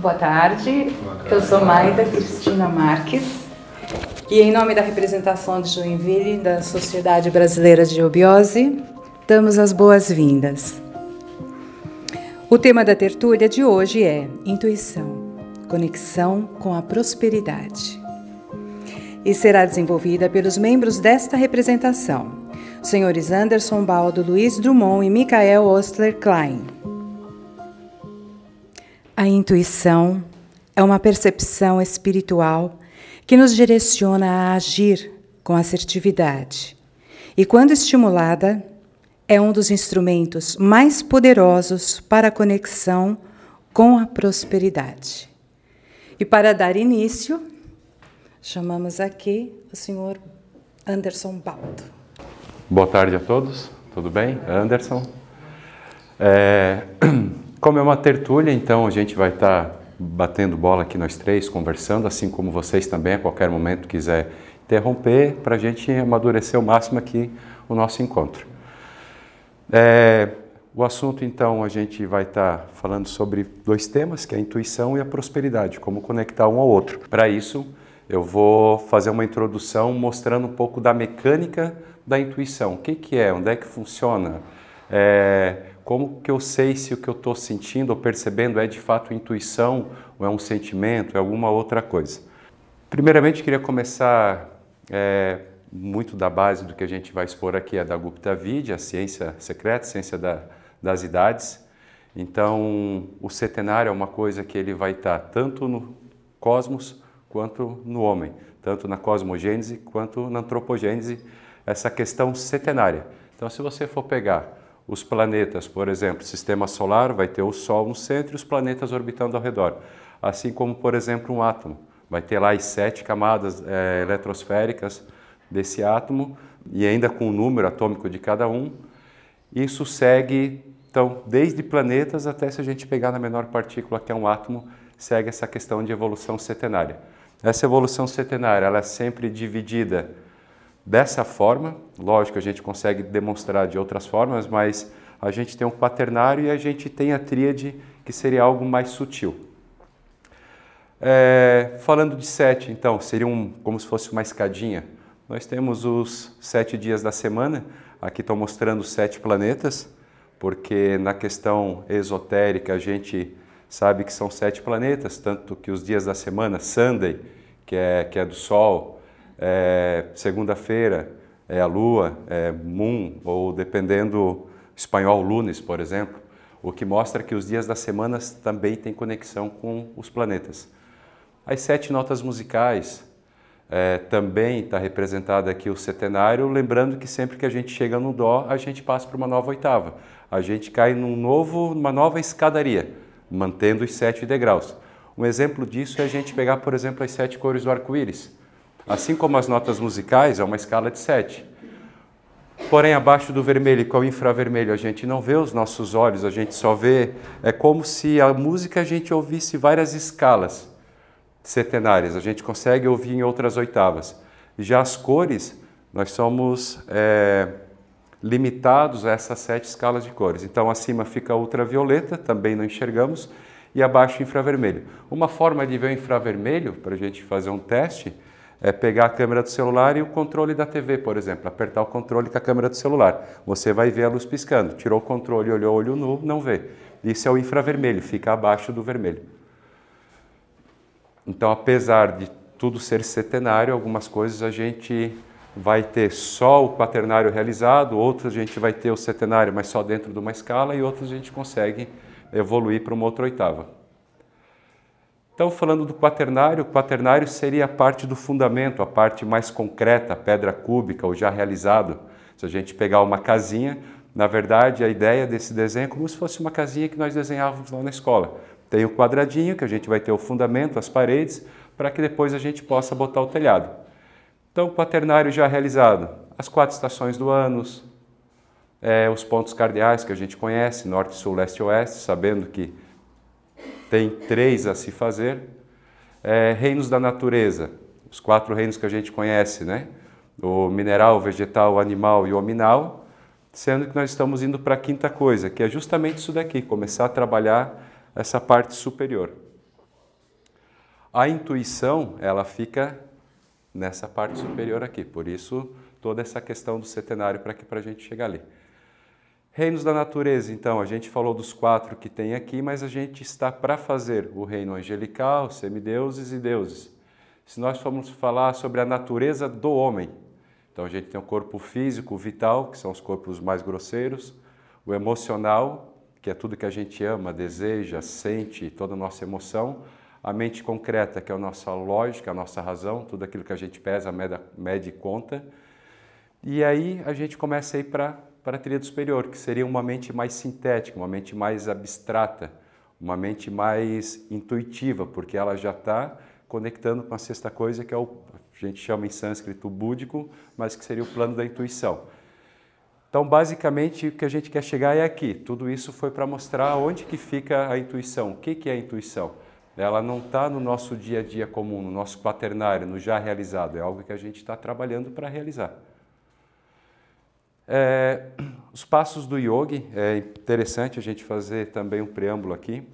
Boa tarde, eu sou Maida Cristina Marques e em nome da representação de Joinville, da Sociedade Brasileira de Eubiose, damos as boas-vindas. O tema da tertúlia de hoje é Intuição, conexão com a prosperidade. E será desenvolvida pelos membros desta representação, os senhores Anderson Baldo, Luiz Drummond e Michael Ostler Klein. A intuição é uma percepção espiritual que nos direciona a agir com assertividade e, quando estimulada, é um dos instrumentos mais poderosos para a conexão com a prosperidade. E para dar início, chamamos aqui o senhor Anderson Baldo. Boa tarde a todos, tudo bem? Anderson. Como é uma tertúlia, então a gente vai estar batendo bola aqui nós três, conversando, assim como vocês também, a qualquer momento quiser interromper, para a gente amadurecer ao máximo aqui o nosso encontro. O assunto, então, a gente vai estar falando sobre dois temas, que é a intuição e a prosperidade, como conectar um ao outro. Para isso, eu vou fazer uma introdução mostrando um pouco da mecânica da intuição. O que é? Onde é que funciona? Como que eu sei se o que eu estou sentindo ou percebendo é de fato intuição ou é um sentimento, é alguma outra coisa? Primeiramente, queria começar muito da base do que a gente vai expor aqui, é da Gupta Vidya, a ciência secreta, a ciência das idades. Então, o setenário é uma coisa que ele vai estar tanto no cosmos quanto no homem, tanto na cosmogênese quanto na antropogênese, essa questão setenária. Então, se você for pegar os planetas, por exemplo, o sistema solar vai ter o Sol no centro e os planetas orbitando ao redor. Assim como, por exemplo, um átomo. Vai ter lá as 7 camadas eletrosféricas desse átomo e ainda com o número atômico de cada um. Isso segue, então, desde planetas até, se a gente pegar na menor partícula, que é um átomo, segue essa questão de evolução setenária. Essa evolução setenária, ela é sempre dividida dessa forma. Lógico, a gente consegue demonstrar de outras formas, mas a gente tem um quaternário e a gente tem a tríade, que seria algo mais sutil. Falando de 7, então, seria como se fosse uma escadinha. Nós temos os 7 dias da semana, aqui estou mostrando os 7 planetas, porque na questão esotérica a gente sabe que são 7 planetas, tanto que os dias da semana, Sunday, que é do Sol, segunda-feira é a Lua, Moon, ou dependendo espanhol, Lunes, por exemplo, o que mostra que os dias das semanas também têm conexão com os planetas. As 7 notas musicais, também está representado aqui o setenário, lembrando que sempre que a gente chega no Dó, a gente passa para uma nova oitava. A gente cai numa nova escadaria, mantendo os 7 degraus. Um exemplo disso é a gente pegar, por exemplo, as 7 cores do arco-íris. Assim como as notas musicais, é uma escala de 7. Porém, abaixo do vermelho, que é o infravermelho, a gente não vê os nossos olhos, a gente só vê... É como se a música a gente ouvisse várias escalas setenárias, a gente consegue ouvir em outras oitavas. Já as cores, nós somos limitados a essas 7 escalas de cores. Então, acima fica ultravioleta, também não enxergamos, e abaixo infravermelho. Uma forma de ver o infravermelho, para a gente fazer um teste, é pegar a câmera do celular e o controle da TV, por exemplo. Apertar o controle com a câmera do celular. Você vai ver a luz piscando. Tirou o controle, olhou olho nu, não vê. Isso é o infravermelho, fica abaixo do vermelho. Então, apesar de tudo ser setenário, algumas coisas a gente vai ter só o quaternário realizado, outras a gente vai ter o setenário, mas só dentro de uma escala, e outras a gente consegue evoluir para uma outra oitava. Então, falando do quaternário, o quaternário seria a parte do fundamento, a parte mais concreta, a pedra cúbica, o já realizado. Se a gente pegar uma casinha, na verdade, a ideia desse desenho é como se fosse uma casinha que nós desenhávamos lá na escola. Tem o quadradinho, que a gente vai ter o fundamento, as paredes, para que depois a gente possa botar o telhado. Então, o quaternário já realizado, as 4 estações do ano, os pontos cardeais que a gente conhece, norte, sul, leste e oeste, sabendo que tem 3 a se fazer. Reinos da natureza, os 4 reinos que a gente conhece, né? O mineral, o vegetal, o animal e o hominal, sendo que nós estamos indo para a 5ª coisa, que é justamente isso daqui, começar a trabalhar essa parte superior. A intuição, ela fica nessa parte superior aqui, por isso toda essa questão do setenário para a gente chegar ali. Reinos da natureza, então, a gente falou dos 4 que tem aqui, mas a gente está para fazer o reino angelical, semideuses e deuses. Se nós formos falar sobre a natureza do homem, então a gente tem o corpo físico, vital, que são os corpos mais grosseiros, o emocional, que é tudo que a gente ama, deseja, sente, toda a nossa emoção, a mente concreta, que é a nossa lógica, a nossa razão, tudo aquilo que a gente pesa, mede e conta. E aí a gente começa a ir para a tríade superior, que seria uma mente mais sintética, uma mente mais abstrata, uma mente mais intuitiva, porque ela já está conectando com a sexta coisa, que é a gente chama em sânscrito búdico, mas que seria o plano da intuição. Então, basicamente, o que a gente quer chegar é aqui. Tudo isso foi para mostrar onde que fica a intuição. O que é a intuição? Ela não está no nosso dia a dia comum, no nosso quaternário, no já realizado. É algo que a gente está trabalhando para realizar. Os passos do yogi, é interessante a gente fazer também um preâmbulo aqui,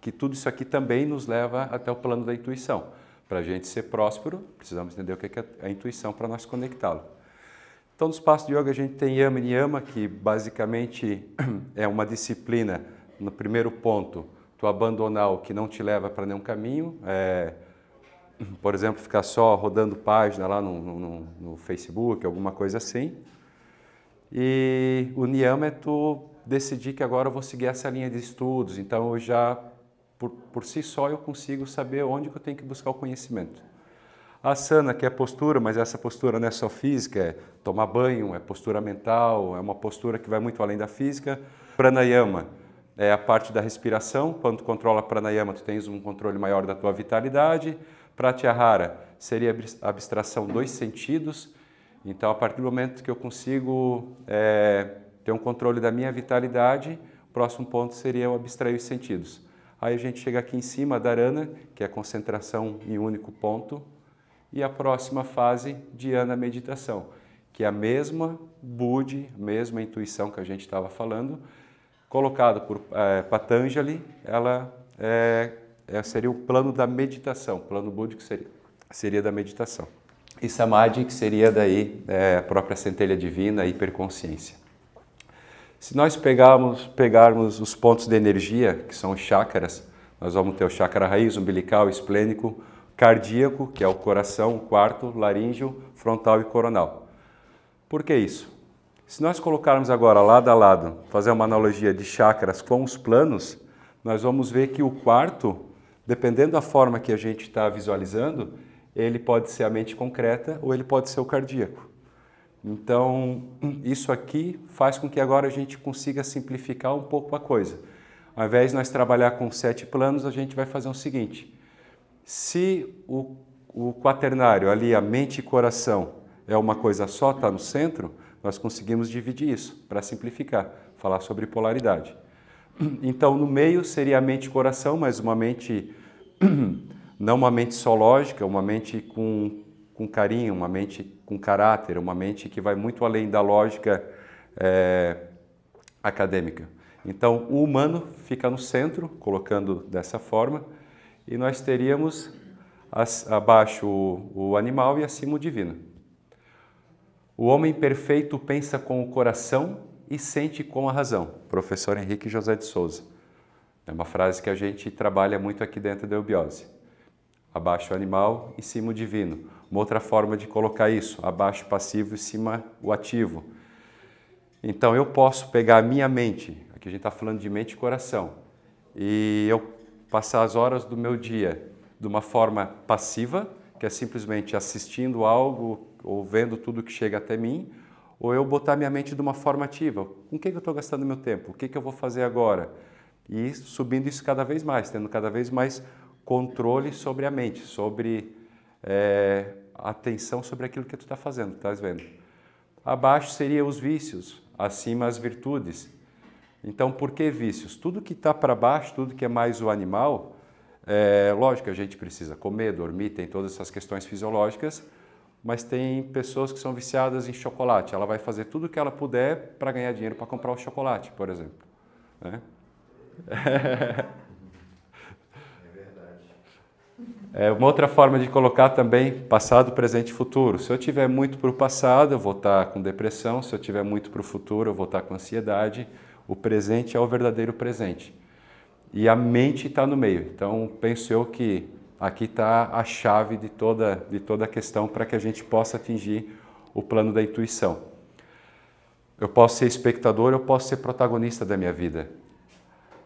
que tudo isso aqui também nos leva até o plano da intuição. Para a gente ser próspero, precisamos entender o que é a intuição para nós conectá-lo. Então, nos passos de yoga a gente tem Yama e Niyama, que basicamente é uma disciplina, no primeiro ponto, tu abandonar o que não te leva para nenhum caminho, por exemplo, ficar só rodando página lá no Facebook, alguma coisa assim. E o Niyama é tu decidir que agora eu vou seguir essa linha de estudos, então eu já, por si só, eu consigo saber onde que eu tenho que buscar o conhecimento. A Asana, que é postura, mas essa postura não é só física, é tomar banho, é postura mental, é uma postura que vai muito além da física. Pranayama é a parte da respiração, quando tu controla Pranayama, tu tens um controle maior da tua vitalidade. Pratyahara seria a abstração dos sentidos, então a partir do momento que eu consigo ter um controle da minha vitalidade, o próximo ponto seria eu abstrair os sentidos. Aí a gente chega aqui em cima, Dharana, que é a concentração em um único ponto, e a próxima fase, Dhyana, meditação, que é a mesma Buddhi, a mesma intuição que a gente estava falando, colocada por Patanjali, ela seria o plano da meditação, o plano búdico seria da meditação. E Samadhi, que seria daí a própria centelha divina, a hiperconsciência. Se nós pegarmos os pontos de energia, que são os chakras, nós vamos ter o chakra raiz, umbilical, esplênico, cardíaco, que é o coração, o quarto, laríngeo, frontal e coronal. Por que isso? Se nós colocarmos agora lado a lado, fazer uma analogia de chakras com os planos, nós vamos ver que o quarto, dependendo da forma que a gente está visualizando, ele pode ser a mente concreta ou ele pode ser o cardíaco. Então, isso aqui faz com que agora a gente consiga simplificar um pouco a coisa. Ao invés de nós trabalhar com 7 planos, a gente vai fazer o seguinte. Se o quaternário, ali a mente e coração, é uma coisa só, está no centro, nós conseguimos dividir isso, para simplificar, falar sobre polaridade. Então, no meio seria a mente e coração, mas uma mente, não uma mente só lógica, uma mente com carinho, uma mente com caráter, uma mente que vai muito além da lógica acadêmica. Então, o humano fica no centro, colocando dessa forma, e nós teríamos abaixo o animal e acima o divino. O homem perfeito pensa com o coração e sente com a razão. Professor Henrique José de Souza. É uma frase que a gente trabalha muito aqui dentro da eubiose. Abaixo o animal e cima o divino. Uma outra forma de colocar isso, abaixo o passivo e cima o ativo. Então eu posso pegar a minha mente, aqui a gente está falando de mente e coração, e eu passar as horas do meu dia de uma forma passiva, que é simplesmente assistindo algo ou vendo tudo que chega até mim, ou eu botar minha mente de uma forma ativa. Com o que eu estou gastando meu tempo? O que eu vou fazer agora? E subindo isso cada vez mais, tendo cada vez mais controle sobre a mente, sobre atenção sobre aquilo que tu está fazendo, estás vendo? Abaixo seriam os vícios, acima as virtudes. Então, por que vícios? Tudo que está para baixo, tudo que é mais o animal, lógico que a gente precisa comer, dormir, tem todas essas questões fisiológicas, mas tem pessoas que são viciadas em chocolate. Ela vai fazer tudo o que ela puder para ganhar dinheiro para comprar o chocolate, por exemplo. Né? É verdade. Uma outra forma de colocar também passado, presente e futuro. Se eu tiver muito para o passado, eu vou estar com depressão. Se eu tiver muito para o futuro, eu vou estar com ansiedade. O presente é o verdadeiro presente. E a mente está no meio. Então, penso eu que aqui está a chave de toda a questão para que a gente possa atingir o plano da intuição. Eu posso ser espectador, eu posso ser protagonista da minha vida.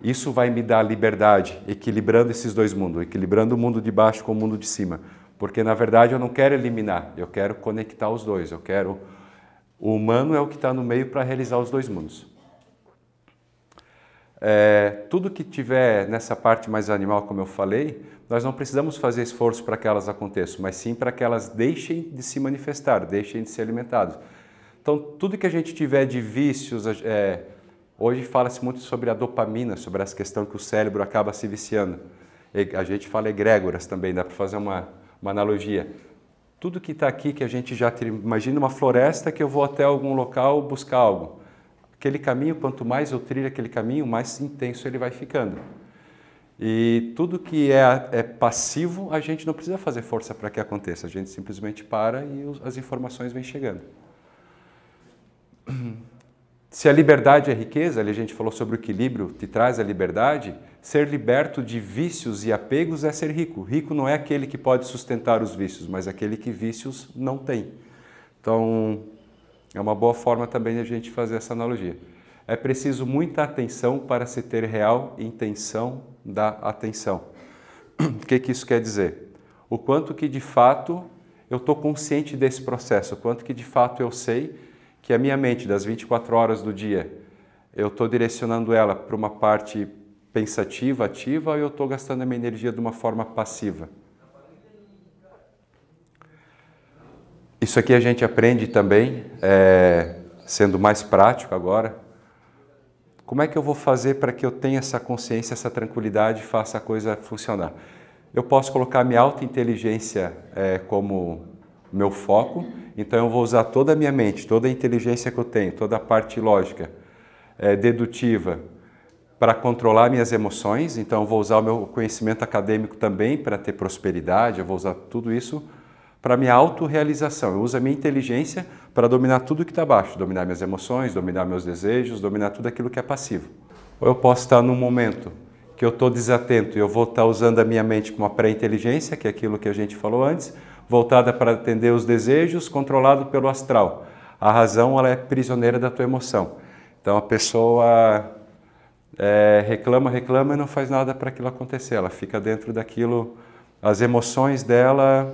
Isso vai me dar liberdade, equilibrando esses dois mundos, equilibrando o mundo de baixo com o mundo de cima. Porque, na verdade, eu não quero eliminar, eu quero conectar os dois. O humano é o que está no meio para realizar os dois mundos. Tudo que tiver nessa parte mais animal, como eu falei, nós não precisamos fazer esforço para que elas aconteçam, mas sim para que elas deixem de se manifestar, deixem de ser alimentadas. Então, tudo que a gente tiver de vícios, hoje fala-se muito sobre a dopamina, sobre essa questão que o cérebro acaba se viciando. A gente fala egrégoras também, dá para fazer uma analogia. Tudo que está aqui, que a gente já imagina uma floresta que eu vou até algum local buscar algo. Aquele caminho, quanto mais eu trilho aquele caminho, mais intenso ele vai ficando. E tudo que é passivo, a gente não precisa fazer força para que aconteça. A gente simplesmente para e as informações vêm chegando. Se a liberdade é riqueza, ali a gente falou sobre o equilíbrio, te traz a liberdade, ser liberto de vícios e apegos é ser rico. Rico não é aquele que pode sustentar os vícios, mas aquele que vícios não tem. Então, é uma boa forma também de a gente fazer essa analogia. É preciso muita atenção para se ter real intenção da atenção. O que isso quer dizer? O quanto que de fato eu estou consciente desse processo, o quanto que de fato eu sei que a minha mente, das 24 horas do dia, eu estou direcionando ela para uma parte pensativa, ativa, ou eu estou gastando a minha energia de uma forma passiva. Isso aqui a gente aprende também, sendo mais prático agora. Como é que eu vou fazer para que eu tenha essa consciência, essa tranquilidade e faça a coisa funcionar? Eu posso colocar minha autointeligência como meu foco, então eu vou usar toda a minha mente, toda a inteligência que eu tenho, toda a parte lógica, dedutiva, para controlar minhas emoções, então eu vou usar o meu conhecimento acadêmico também para ter prosperidade, eu vou usar tudo isso para minha autorrealização. Eu uso a minha inteligência para dominar tudo que está abaixo, dominar minhas emoções, dominar meus desejos, dominar tudo aquilo que é passivo. Ou eu posso estar num momento que eu estou desatento e eu vou estar usando a minha mente com uma pré-inteligência, que é aquilo que a gente falou antes, voltada para atender os desejos, controlado pelo astral. A razão, ela é prisioneira da tua emoção. Então a pessoa reclama e não faz nada para aquilo acontecer. Ela fica dentro daquilo, as emoções dela,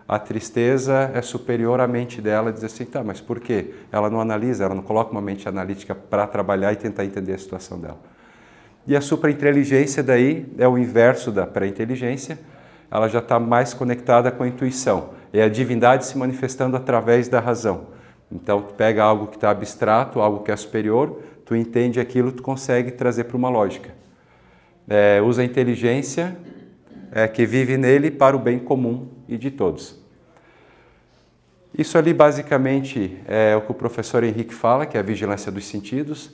a tristeza é superior à mente dela, diz assim, tá, mas por quê? Ela não analisa, ela não coloca uma mente analítica para trabalhar e tentar entender a situação dela. E a suprainteligência daí é o inverso da pré-inteligência, ela já está mais conectada com a intuição. É a divindade se manifestando através da razão. Então, tu pega algo que está abstrato, algo que é superior, tu entende aquilo, tu consegue trazer para uma lógica. Usa a inteligência que vive nele para o bem comum e de todos. Isso ali basicamente é o que o professor Henrique fala, que é a vigilância dos sentidos.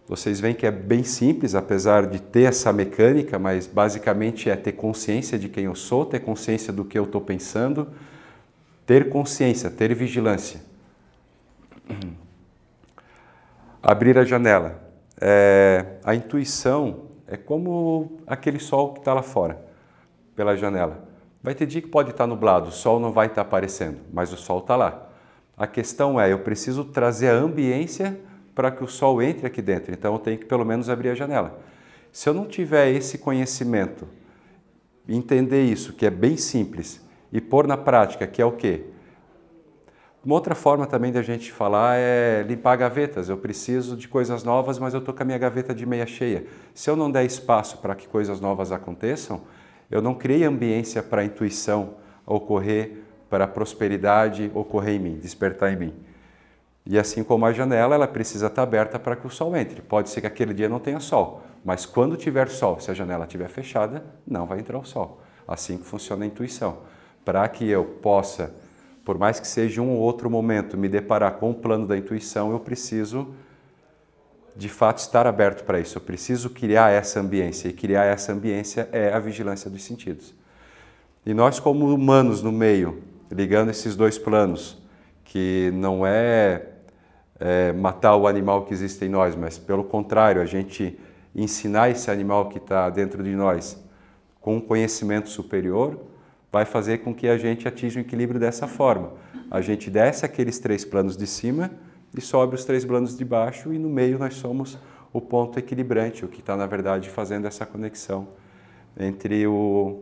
Vocês veem que é bem simples, apesar de ter essa mecânica, mas basicamente é ter consciência de quem eu sou, ter consciência do que eu estou pensando, ter consciência, ter vigilância. Abrir a janela. A intuição é como aquele sol que está lá fora, pela janela. Vai ter dia que pode estar nublado, o sol não vai estar aparecendo, mas o sol está lá. A questão eu preciso trazer a ambiência para que o sol entre aqui dentro, então eu tenho que pelo menos abrir a janela. Se eu não tiver esse conhecimento, entender isso, que é bem simples, e pôr na prática, que é o quê? Uma outra forma também da gente falar é limpar gavetas. Eu preciso de coisas novas, mas eu estou com a minha gaveta de meia cheia. Se eu não der espaço para que coisas novas aconteçam, eu não criei ambiência para a intuição ocorrer, para a prosperidade ocorrer em mim, despertar em mim. E assim como a janela, ela precisa estar aberta para que o sol entre. Pode ser que aquele dia não tenha sol, mas quando tiver sol, se a janela estiver fechada, não vai entrar o sol. Assim que funciona a intuição. Para que eu possa, por mais que seja um ou outro momento, me deparar com o plano da intuição, eu preciso, de fato, estar aberto para isso. Eu preciso criar essa ambiência, e criar essa ambiência é a vigilância dos sentidos. E nós, como humanos no meio, ligando esses dois planos, que não é matar o animal que existe em nós, mas pelo contrário, a gente ensinar esse animal que está dentro de nós com um conhecimento superior, vai fazer com que a gente atinja o equilíbrio dessa forma. A gente desce aqueles 3 planos de cima e sobe os 3 planos de baixo, e no meio nós somos o ponto equilibrante, o que está, na verdade, fazendo essa conexão entre o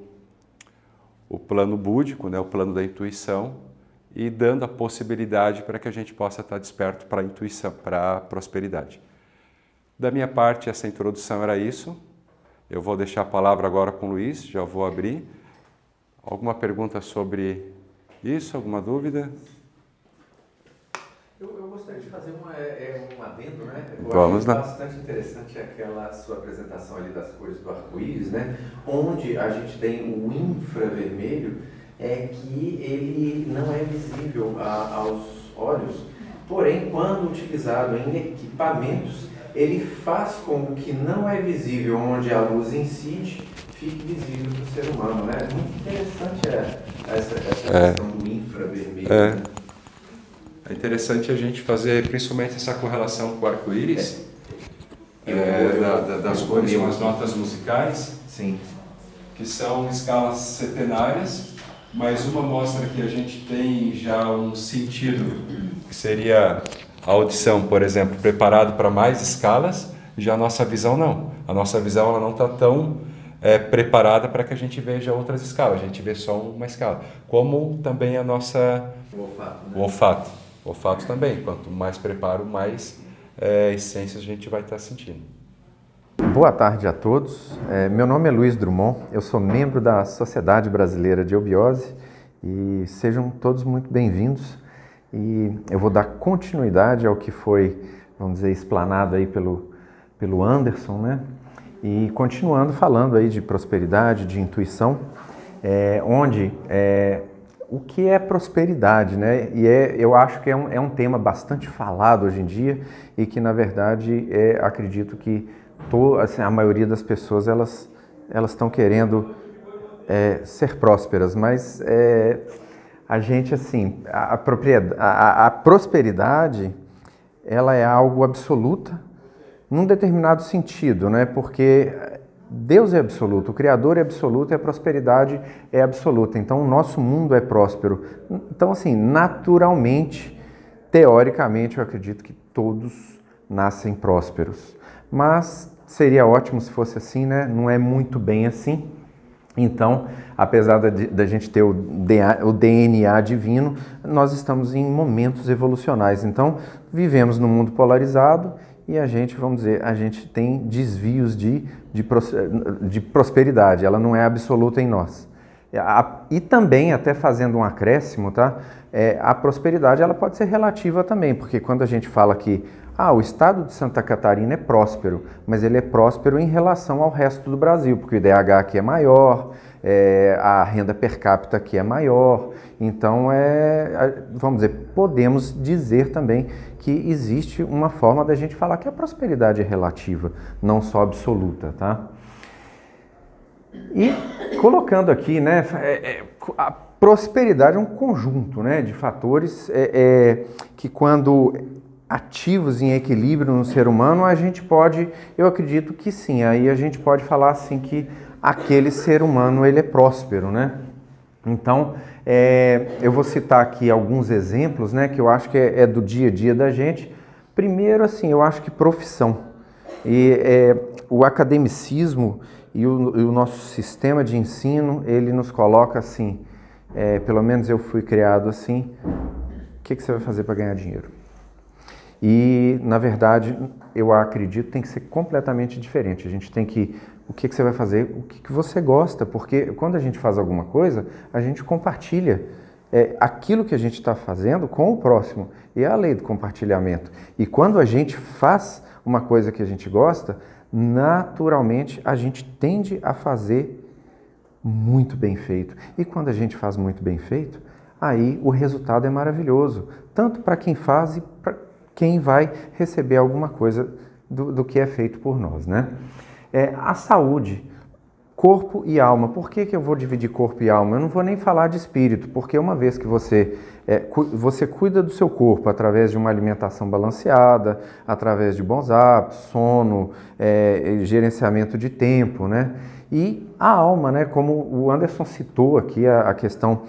plano búdico, né, o plano da intuição, e dando a possibilidade para que a gente possa estar desperto para a intuição, para a prosperidade. Da minha parte, essa introdução era isso. Eu vou deixar a palavra agora com o Luiz, já vou abrir. Alguma pergunta sobre isso? Alguma dúvida? Eu gostaria de fazer um adendo, né? Vamos lá. Bastante interessante aquela sua apresentação ali das cores do arco-íris, né? Onde a gente tem o infravermelho, que ele não é visível aos olhos, porém, quando utilizado em equipamentos, ele faz com que não é visível onde a luz incide, fique visível para o ser humano, né? Muito interessante essa questão do infravermelho. Né? É interessante a gente fazer principalmente essa correlação com o arco-íris, das cores com as notas musicais, sim, que são escalas setenárias, mas uma mostra que a gente tem já um sentido, que seria a audição, por exemplo, preparado para mais escalas, já a nossa visão não. A nossa visão ela não está tão preparada para que a gente veja outras escalas, a gente vê só uma escala. Como também a nossa... O olfato. Né? O olfato. O olfato também, quanto mais preparo, mais essências a gente vai estar sentindo. Boa tarde a todos. Meu nome é Luiz Drummond, eu sou membro da Sociedade Brasileira de Eubiose e sejam todos muito bem-vindos. E eu vou dar continuidade ao que foi, vamos dizer, explanado aí pelo Anderson, né? E continuando falando aí de prosperidade, de intuição, o que é prosperidade, né? E eu acho que é um tema bastante falado hoje em dia e que, na verdade, acredito que assim, a maioria das pessoas elas estão querendo ser prósperas, mas a gente, assim, a prosperidade, ela é algo absoluta num determinado sentido, né? Porque Deus é absoluto, o Criador é absoluto e a prosperidade é absoluta. Então, o nosso mundo é próspero. Então, assim, naturalmente, teoricamente, eu acredito que todos nascem prósperos. Mas seria ótimo se fosse assim, né? Não é muito bem assim. Então, apesar da gente ter o DNA divino, nós estamos em momentos evolucionais. Então, vivemos num mundo polarizado e a gente, vamos dizer, a gente tem desvios de prosperidade, ela não é absoluta em nós. E também, até fazendo um acréscimo, tá? A prosperidade ela pode ser relativa também, porque quando a gente fala que o estado de Santa Catarina é próspero, mas ele é próspero em relação ao resto do Brasil, porque o IDH aqui é maior, a renda per capita aqui é maior, então, vamos dizer, podemos dizer também que existe uma forma da gente falar que a prosperidade é relativa, não só absoluta, tá? E colocando aqui, né, a prosperidade é um conjunto, né, de fatores que quando ativos em equilíbrio no ser humano, a gente pode, eu acredito que sim, aí a gente pode falar assim que aquele ser humano ele é próspero, né? Então, eu vou citar aqui alguns exemplos, né, que eu acho que é do dia a dia da gente. Primeiro, assim, eu acho que profissão. E o academicismo e o nosso sistema de ensino, ele nos coloca assim, pelo menos eu fui criado assim, o que você vai fazer para ganhar dinheiro? E, na verdade, eu acredito que tem que ser completamente diferente. A gente tem que... O que você vai fazer? O que você gosta? Porque quando a gente faz alguma coisa, a gente compartilha aquilo que a gente está fazendo com o próximo. E é a lei do compartilhamento. E quando a gente faz uma coisa que a gente gosta, naturalmente a gente tende a fazer muito bem feito. E quando a gente faz muito bem feito, aí o resultado é maravilhoso. Tanto para quem faz e para quem vai receber alguma coisa do que é feito por nós, né? A saúde. Corpo e alma. Por que eu vou dividir corpo e alma? Eu não vou nem falar de espírito, porque uma vez que você cuida do seu corpo através de uma alimentação balanceada, através de bons hábitos, sono, gerenciamento de tempo, né? E a alma, né? Como o Anderson citou aqui, a questão,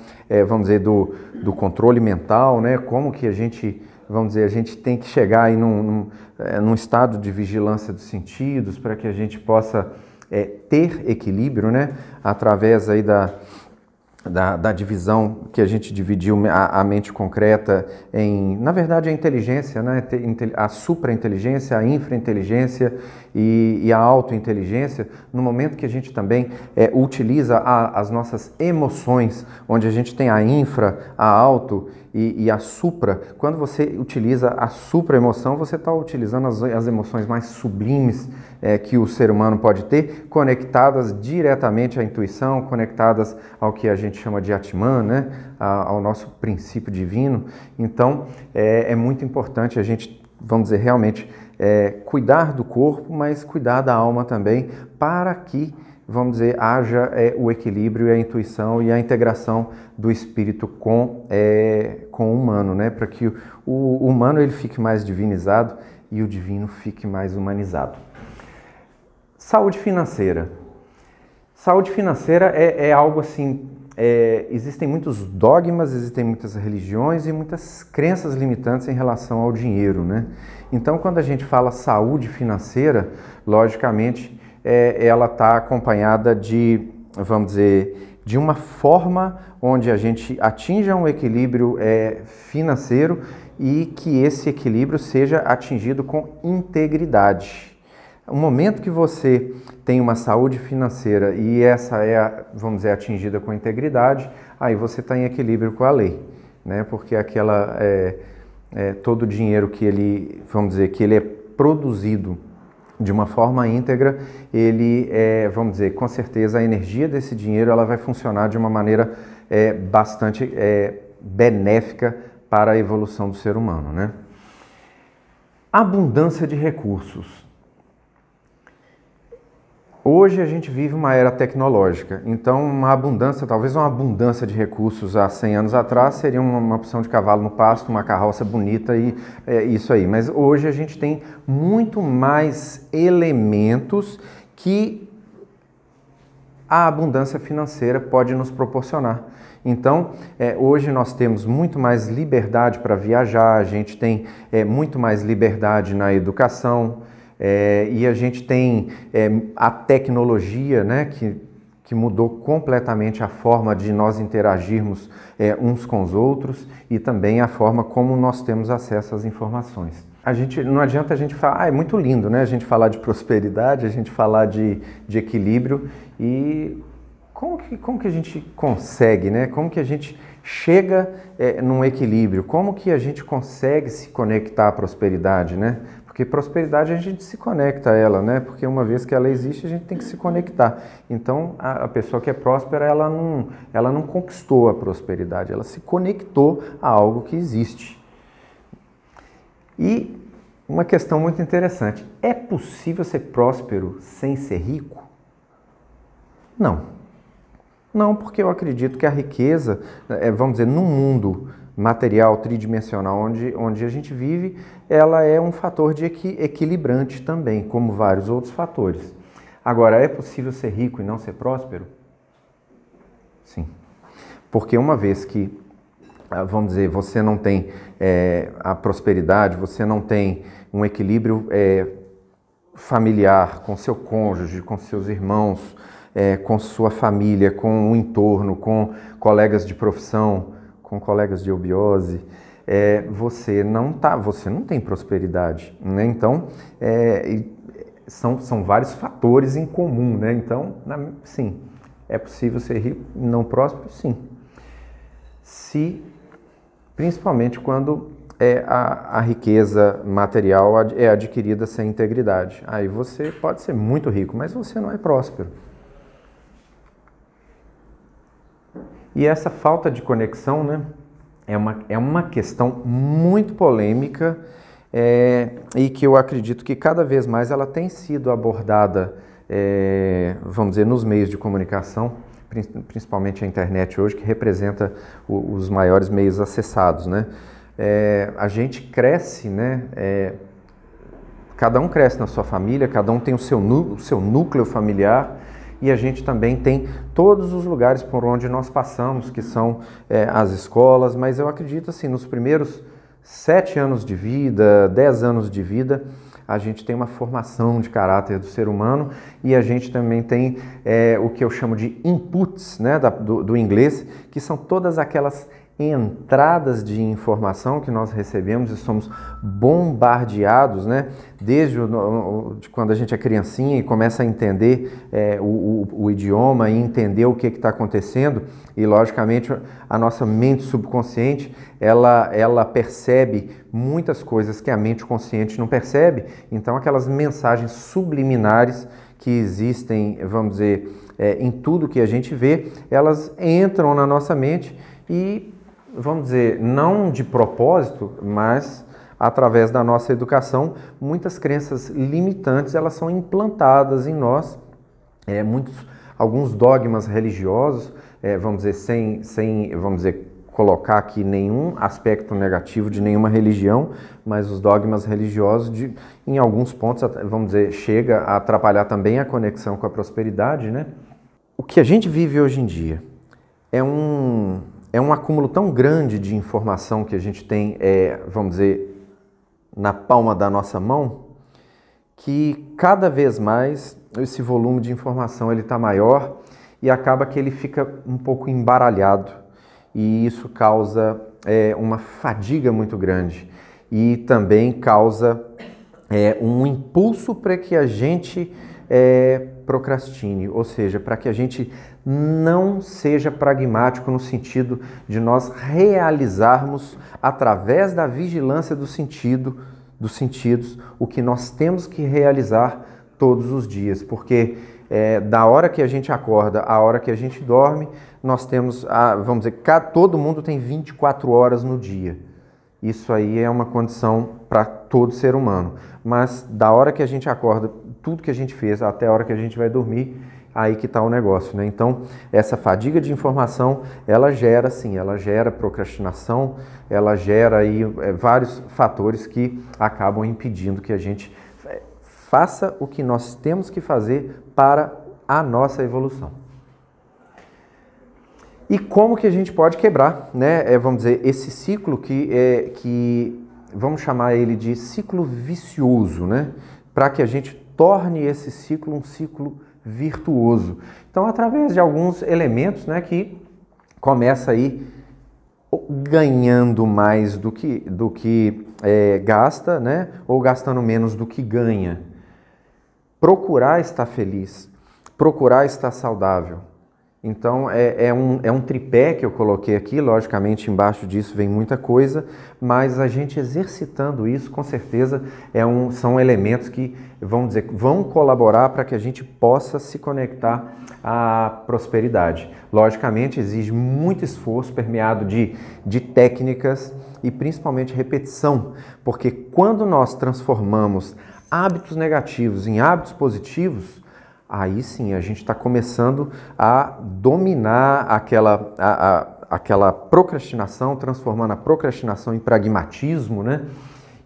vamos dizer, do controle mental, né? Como que a gente, vamos dizer, a gente tem que chegar aí num estado de vigilância dos sentidos para que a gente possa ter equilíbrio, né? Através aí da divisão que a gente dividiu a mente concreta em, na verdade, a inteligência, né? A suprainteligência, a infrainteligência e a autointeligência, no momento que a gente também utiliza as nossas emoções, onde a gente tem a infra, a auto e a supra. Quando você utiliza a supra-emoção, você está utilizando as emoções mais sublimes que o ser humano pode ter, conectadas diretamente à intuição, conectadas ao que a gente chama de Atman, né? Ao nosso princípio divino. Então, é muito importante a gente, vamos dizer, realmente cuidar do corpo, mas cuidar da alma também, para que, vamos dizer, haja o equilíbrio e a intuição e a integração do espírito com o humano, né? Para que o humano ele fique mais divinizado e o divino fique mais humanizado. Saúde financeira. Saúde financeira é algo assim, existem muitos dogmas, existem muitas religiões e muitas crenças limitantes em relação ao dinheiro, né? Então, quando a gente fala saúde financeira, logicamente, ela está acompanhada de, vamos dizer, de uma forma onde a gente atinja um equilíbrio financeiro e que esse equilíbrio seja atingido com integridade. O momento que você tem uma saúde financeira e essa vamos dizer, atingida com integridade, aí você está em equilíbrio com a lei, né? Porque todo o dinheiro que ele, vamos dizer, que ele é produzido de uma forma íntegra, ele vamos dizer, com certeza a energia desse dinheiro ela vai funcionar de uma maneira bastante benéfica para a evolução do ser humano, né? Abundância de recursos. Hoje a gente vive uma era tecnológica, então talvez uma abundância de recursos há 100 anos atrás seria uma opção de cavalo no pasto, uma carroça bonita e isso aí. Mas hoje a gente tem muito mais elementos que a abundância financeira pode nos proporcionar. Então, hoje nós temos muito mais liberdade para viajar, a gente tem muito mais liberdade na educação, e a gente tem a tecnologia, né, que mudou completamente a forma de nós interagirmos uns com os outros e também a forma como nós temos acesso às informações. Não adianta a gente falar, é muito lindo, né, a gente falar de prosperidade, a gente falar de equilíbrio e como que a gente consegue, né, como que a gente chega num equilíbrio, como que a gente consegue se conectar à prosperidade, né? Porque prosperidade a gente se conecta a ela, né? Porque uma vez que ela existe, a gente tem que se conectar. Então, a pessoa que é próspera, ela não conquistou a prosperidade, ela se conectou a algo que existe. E uma questão muito interessante, é possível ser próspero sem ser rico? Não. Não, porque eu acredito que a riqueza, vamos dizer, num mundo material tridimensional onde a gente vive, ela é um fator de equilibrante também, como vários outros fatores. Agora, é possível ser rico e não ser próspero? Sim. Porque uma vez que, vamos dizer, você não tem a prosperidade, você não tem um equilíbrio familiar com seu cônjuge, com seus irmãos, com sua família, com o entorno, com colegas de profissão, com colegas de eubiose, você não tem prosperidade, né? Então, são vários fatores em comum, né? Então, sim, é possível ser rico e não próspero? Sim. Principalmente quando a riqueza material é adquirida sem integridade. Aí você pode ser muito rico, mas você não é próspero. E essa falta de conexão, né, é uma questão muito polêmica e que eu acredito que cada vez mais ela tem sido abordada vamos dizer, nos meios de comunicação, principalmente a internet hoje, que representa os maiores meios acessados, né? A gente cresce, né? Cada um cresce na sua família, cada um tem o seu núcleo familiar, e a gente também tem todos os lugares por onde nós passamos, que são as escolas, mas eu acredito assim, nos primeiros 7 anos de vida, 10 anos de vida, a gente tem uma formação de caráter do ser humano, e a gente também tem o que eu chamo de inputs, né, do inglês, que são todas aquelas entradas de informação que nós recebemos e somos bombardeados, né? Desde de quando a gente é criancinha e começa a entender o idioma e entender o que está acontecendo, e logicamente a nossa mente subconsciente ela percebe muitas coisas que a mente consciente não percebe. Então aquelas mensagens subliminares que existem, vamos dizer, em tudo que a gente vê, elas entram na nossa mente e, vamos dizer, não de propósito, mas através da nossa educação, muitas crenças limitantes elas são implantadas em nós, alguns dogmas religiosos, vamos dizer, sem vamos dizer, colocar aqui nenhum aspecto negativo de nenhuma religião, mas os dogmas religiosos, em alguns pontos, vamos dizer, chega a atrapalhar também a conexão com a prosperidade, né? O que a gente vive hoje em dia é um acúmulo tão grande de informação que a gente tem, vamos dizer, na palma da nossa mão, que cada vez mais esse volume de informação está maior e acaba que ele fica um pouco embaralhado, e isso causa uma fadiga muito grande e também causa um impulso para que a gente procrastine, ou seja, para que a gente não seja pragmático no sentido de nós realizarmos através da vigilância dos sentidos o que nós temos que realizar todos os dias, porque da hora que a gente acorda à hora que a gente dorme, nós temos, vamos dizer, todo mundo tem 24 horas no dia. Isso aí é uma condição para todo ser humano, mas da hora que a gente acorda, tudo que a gente fez até a hora que a gente vai dormir, aí que está o negócio, né? Então, essa fadiga de informação, ela gera procrastinação, ela gera aí vários fatores que acabam impedindo que a gente faça o que nós temos que fazer para a nossa evolução. E como que a gente pode quebrar, né? Vamos dizer, esse ciclo que vamos chamar ele de ciclo vicioso, né? Para que a gente torne esse ciclo um ciclo virtuoso. Então, através de alguns elementos, né, que começa aí ganhando mais do que gasta, né, ou gastando menos do que ganha. Procurar estar feliz, procurar estar saudável. Então, é um tripé que eu coloquei aqui, logicamente embaixo disso vem muita coisa, mas a gente exercitando isso, com certeza, são elementos que, vamos dizer, vão colaborar para que a gente possa se conectar à prosperidade. Logicamente, exige muito esforço permeado de técnicas e principalmente repetição, porque quando nós transformamos hábitos negativos em hábitos positivos, aí sim a gente está começando a dominar aquela procrastinação, transformando a procrastinação em pragmatismo, né?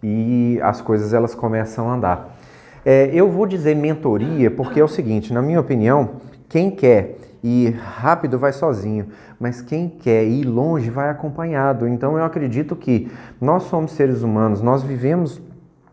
E as coisas elas começam a andar. Eu vou dizer mentoria porque é o seguinte, na minha opinião, quem quer ir rápido vai sozinho, mas quem quer ir longe vai acompanhado. Então eu acredito que nós somos seres humanos, nós vivemos,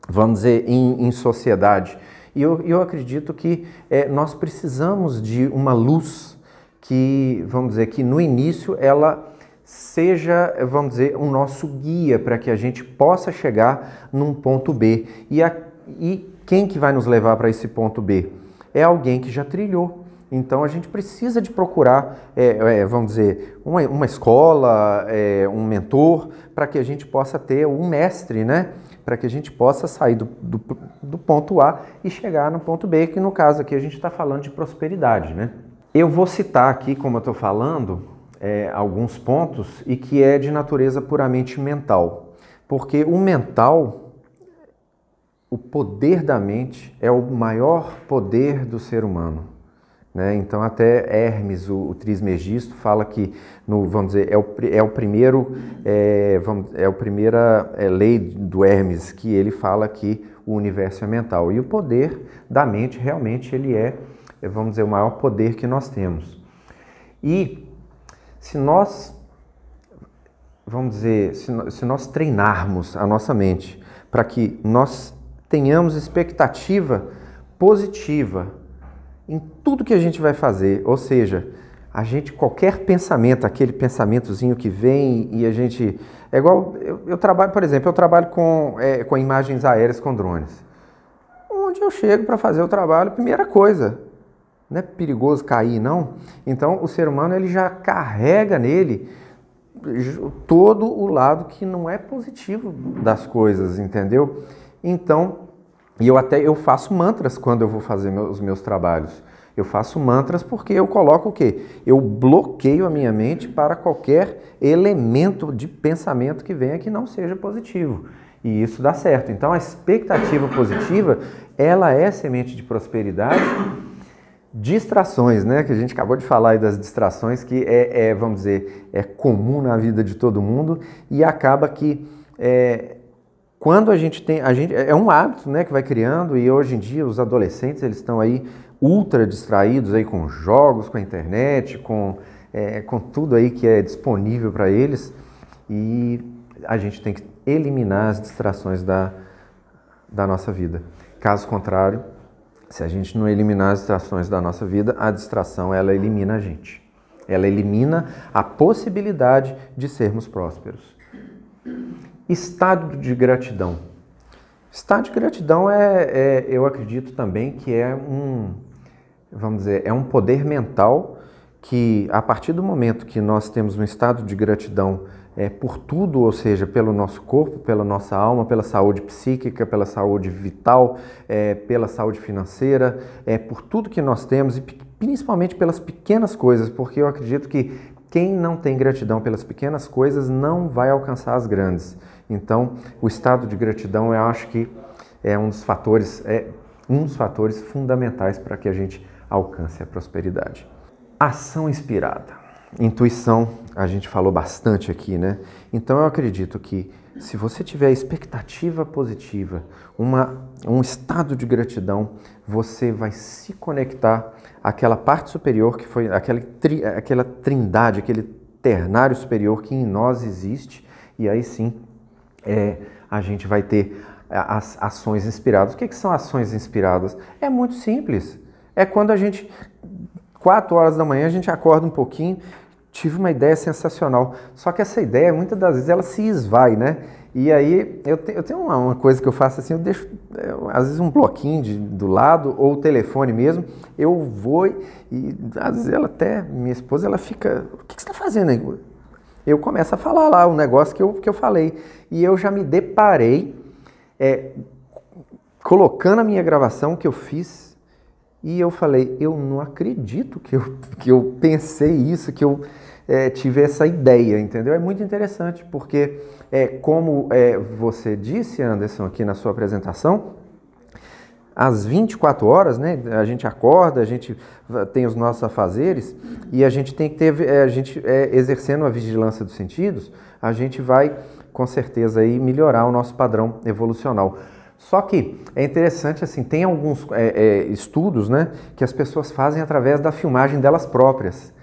vamos dizer, em sociedade. E eu acredito que nós precisamos de uma luz que, vamos dizer, que no início ela seja, vamos dizer, o nosso guia para que a gente possa chegar num ponto B. E quem que vai nos levar para esse ponto B? É alguém que já trilhou. Então a gente precisa de procurar, vamos dizer, uma escola, um mentor, para que a gente possa ter um mestre, né? Para que a gente possa sair do ponto A e chegar no ponto B, que no caso aqui a gente está falando de prosperidade, né? Eu vou citar aqui, como eu estou falando, alguns pontos e que é de natureza puramente mental, porque o mental o poder da mente é o maior poder do ser humano, né? Então até Hermes, o Trismegisto, fala que, vamos dizer, é a primeira lei do Hermes, que ele fala que o universo é mental. E o poder da mente realmente ele vamos dizer, o maior poder que nós temos. E se nós, vamos dizer, se nós treinarmos a nossa mente para que nós tenhamos expectativa positiva em tudo que a gente vai fazer, ou seja, qualquer pensamento, aquele pensamentozinho que vem e a gente... É igual, eu trabalho, por exemplo, com imagens aéreas com drones. Onde eu chego para fazer o trabalho, primeira coisa, não é perigoso cair, não? Então, o ser humano ele já carrega nele todo o lado que não é positivo das coisas, entendeu? Então, eu faço mantras quando eu vou fazer os meus trabalhos. Eu faço mantras porque eu coloco o quê? Eu bloqueio a minha mente para qualquer elemento de pensamento que venha que não seja positivo. E isso dá certo. Então, a expectativa positiva, ela é semente de prosperidade. Distrações, né? Que a gente acabou de falar aí das distrações, que vamos dizer, é comum na vida de todo mundo e acaba que quando a gente é um hábito, né, que vai criando, e hoje em dia os adolescentes eles estão aí ultra distraídos aí com jogos, com a internet, com tudo aí que é disponível para eles, e a gente tem que eliminar as distrações da nossa vida. Caso contrário, se a gente não eliminar as distrações da nossa vida, a distração ela elimina a gente. Ela elimina a possibilidade de sermos prósperos. Estado de gratidão. Estado de gratidão eu acredito também que vamos dizer, é um poder mental que, a partir do momento que nós temos um estado de gratidão por tudo, ou seja, pelo nosso corpo, pela nossa alma, pela saúde psíquica, pela saúde vital, pela saúde financeira, por tudo que nós temos, e principalmente pelas pequenas coisas, porque eu acredito que quem não tem gratidão pelas pequenas coisas não vai alcançar as grandes. Então, o estado de gratidão, eu acho que é um dos fatores fundamentais para que a gente alcance a prosperidade. Ação inspirada. Intuição, a gente falou bastante aqui, né? Então, eu acredito que se você tiver expectativa positiva, um estado de gratidão, você vai se conectar àquela parte superior que foi aquela trindade, aquele ternário superior que em nós existe, e aí sim a gente vai ter as ações inspiradas. O que são ações inspiradas? É muito simples. É quando 4 horas da manhã, a gente acorda um pouquinho, tive uma ideia sensacional. Só que essa ideia, muitas das vezes, ela se esvai, né? E aí, eu tenho uma coisa que eu faço assim, eu deixo, às vezes, um bloquinho do lado, ou o telefone mesmo, eu vou e, às vezes, minha esposa, ela fica, o que você está fazendo aí? Eu começo a falar lá o negócio que eu falei. E eu já me deparei colocando a minha gravação que eu fiz, e eu falei, eu não acredito que eu pensei isso, que eu tive essa ideia, entendeu? É muito interessante, porque como você disse, Anderson, aqui na sua apresentação, às 24 horas, né, a gente acorda, a gente tem os nossos afazeres, e a gente tem que ter, exercendo a vigilância dos sentidos, a gente vai, com certeza, aí, melhorar o nosso padrão evolucional. Só que é interessante, assim, tem alguns estudos, né, que as pessoas fazem através da filmagem delas próprias.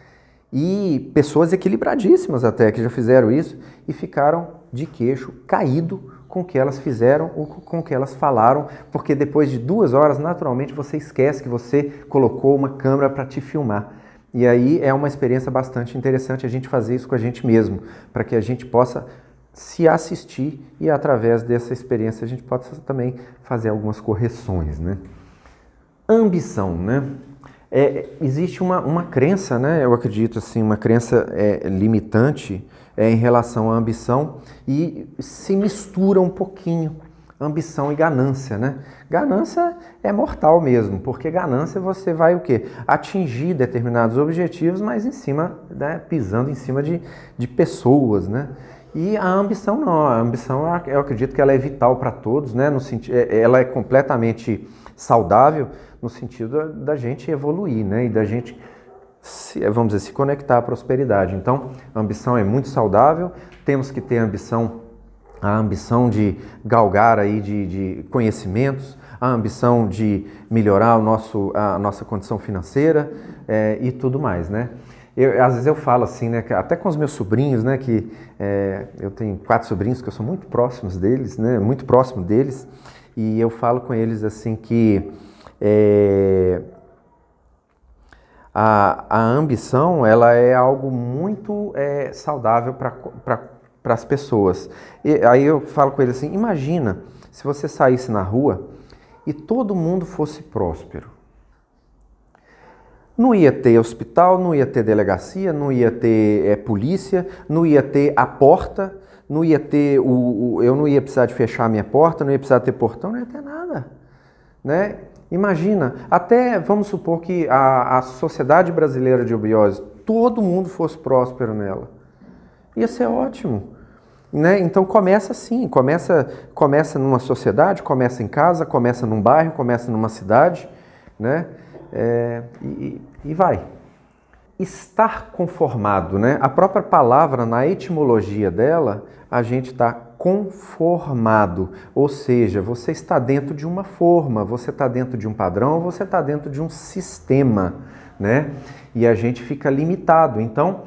E pessoas equilibradíssimas até, que já fizeram isso e ficaram de queixo caído com o que elas fizeram ou com o que elas falaram, porque depois de 2 horas, naturalmente, você esquece que você colocou uma câmera para te filmar. E aí é uma experiência bastante interessante a gente fazer isso com a gente mesmo, para que a gente possa se assistir e, através dessa experiência, a gente possa também fazer algumas correções, né? Ambição, né? Existe uma crença, né? Eu acredito, assim, uma crença limitante em relação à ambição, e se mistura um pouquinho ambição e ganância, né? Ganância é mortal mesmo, porque ganância você vai o quê? Atingir determinados objetivos, mas em cima, né, pisando em cima de pessoas, né? E a ambição não, a ambição eu acredito que ela é vital para todos, né? Ela é completamente saudável no sentido da gente evoluir, né? E da gente, vamos dizer, se conectar à prosperidade. Então, a ambição é muito saudável, temos que ter a ambição de galgar aí de conhecimentos, a ambição de melhorar a nossa condição financeira e tudo mais, né? Às vezes eu falo assim, né, até com os meus sobrinhos, né, que eu tenho 4 sobrinhos que eu sou muito próximos deles, né, muito próximo deles, e eu falo com eles assim que a ambição, ela é algo muito saudável para as pessoas. E aí eu falo com eles assim, imagina se você saísse na rua e todo mundo fosse próspero. Não ia ter hospital, não ia ter delegacia, não ia ter polícia, não ia ter a porta, não ia ter eu não ia precisar de fechar a minha porta, não ia precisar ter portão, não ia ter nada, né? Imagina, até vamos supor que a Sociedade Brasileira de Obiose, todo mundo fosse próspero nela. Ia ser ótimo, né? Então começa assim, começa numa sociedade, começa em casa, começa num bairro, começa numa cidade, né? E vai. Estar conformado, né? A própria palavra, na etimologia dela, a gente está conformado, ou seja, você está dentro de uma forma, você está dentro de um padrão, você está dentro de um sistema, né? E a gente fica limitado. Então,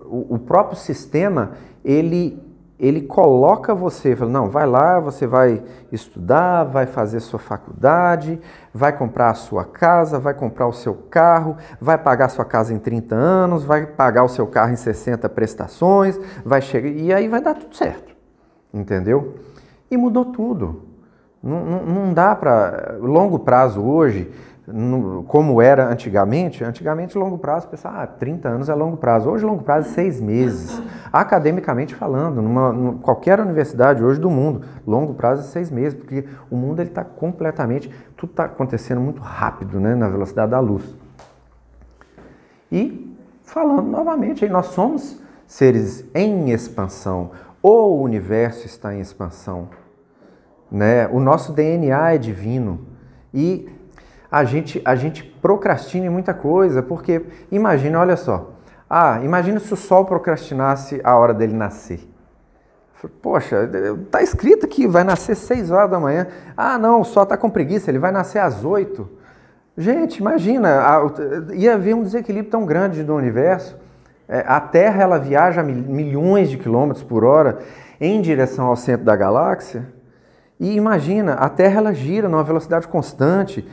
o próprio sistema, ele coloca você, fala, não, vai lá, você vai estudar, vai fazer sua faculdade, vai comprar a sua casa, vai comprar o seu carro, vai pagar a sua casa em 30 anos, vai pagar o seu carro em 60 prestações, vai chegar, e aí vai dar tudo certo, entendeu? E mudou tudo. Não dá para longo prazo hoje, como era antigamente longo prazo, pensava, 30 anos é longo prazo. Hoje longo prazo é 6 meses. Academicamente falando, qualquer universidade hoje do mundo, longo prazo é 6 meses, porque o mundo está completamente, tudo está acontecendo muito rápido, né, na velocidade da luz. E falando novamente, nós somos seres em expansão, o universo está em expansão, né? O nosso DNA é divino e a gente procrastina em muita coisa, porque imagina, olha só, imagina se o Sol procrastinasse a hora dele nascer. Poxa, tá escrito aqui, vai nascer 6 horas da manhã. Não, o Sol tá com preguiça, ele vai nascer às 8. Gente, imagina, ia haver um desequilíbrio tão grande do universo. A Terra, ela viaja a milhões de quilômetros por hora em direção ao centro da galáxia. E imagina, a Terra, ela gira numa velocidade constante.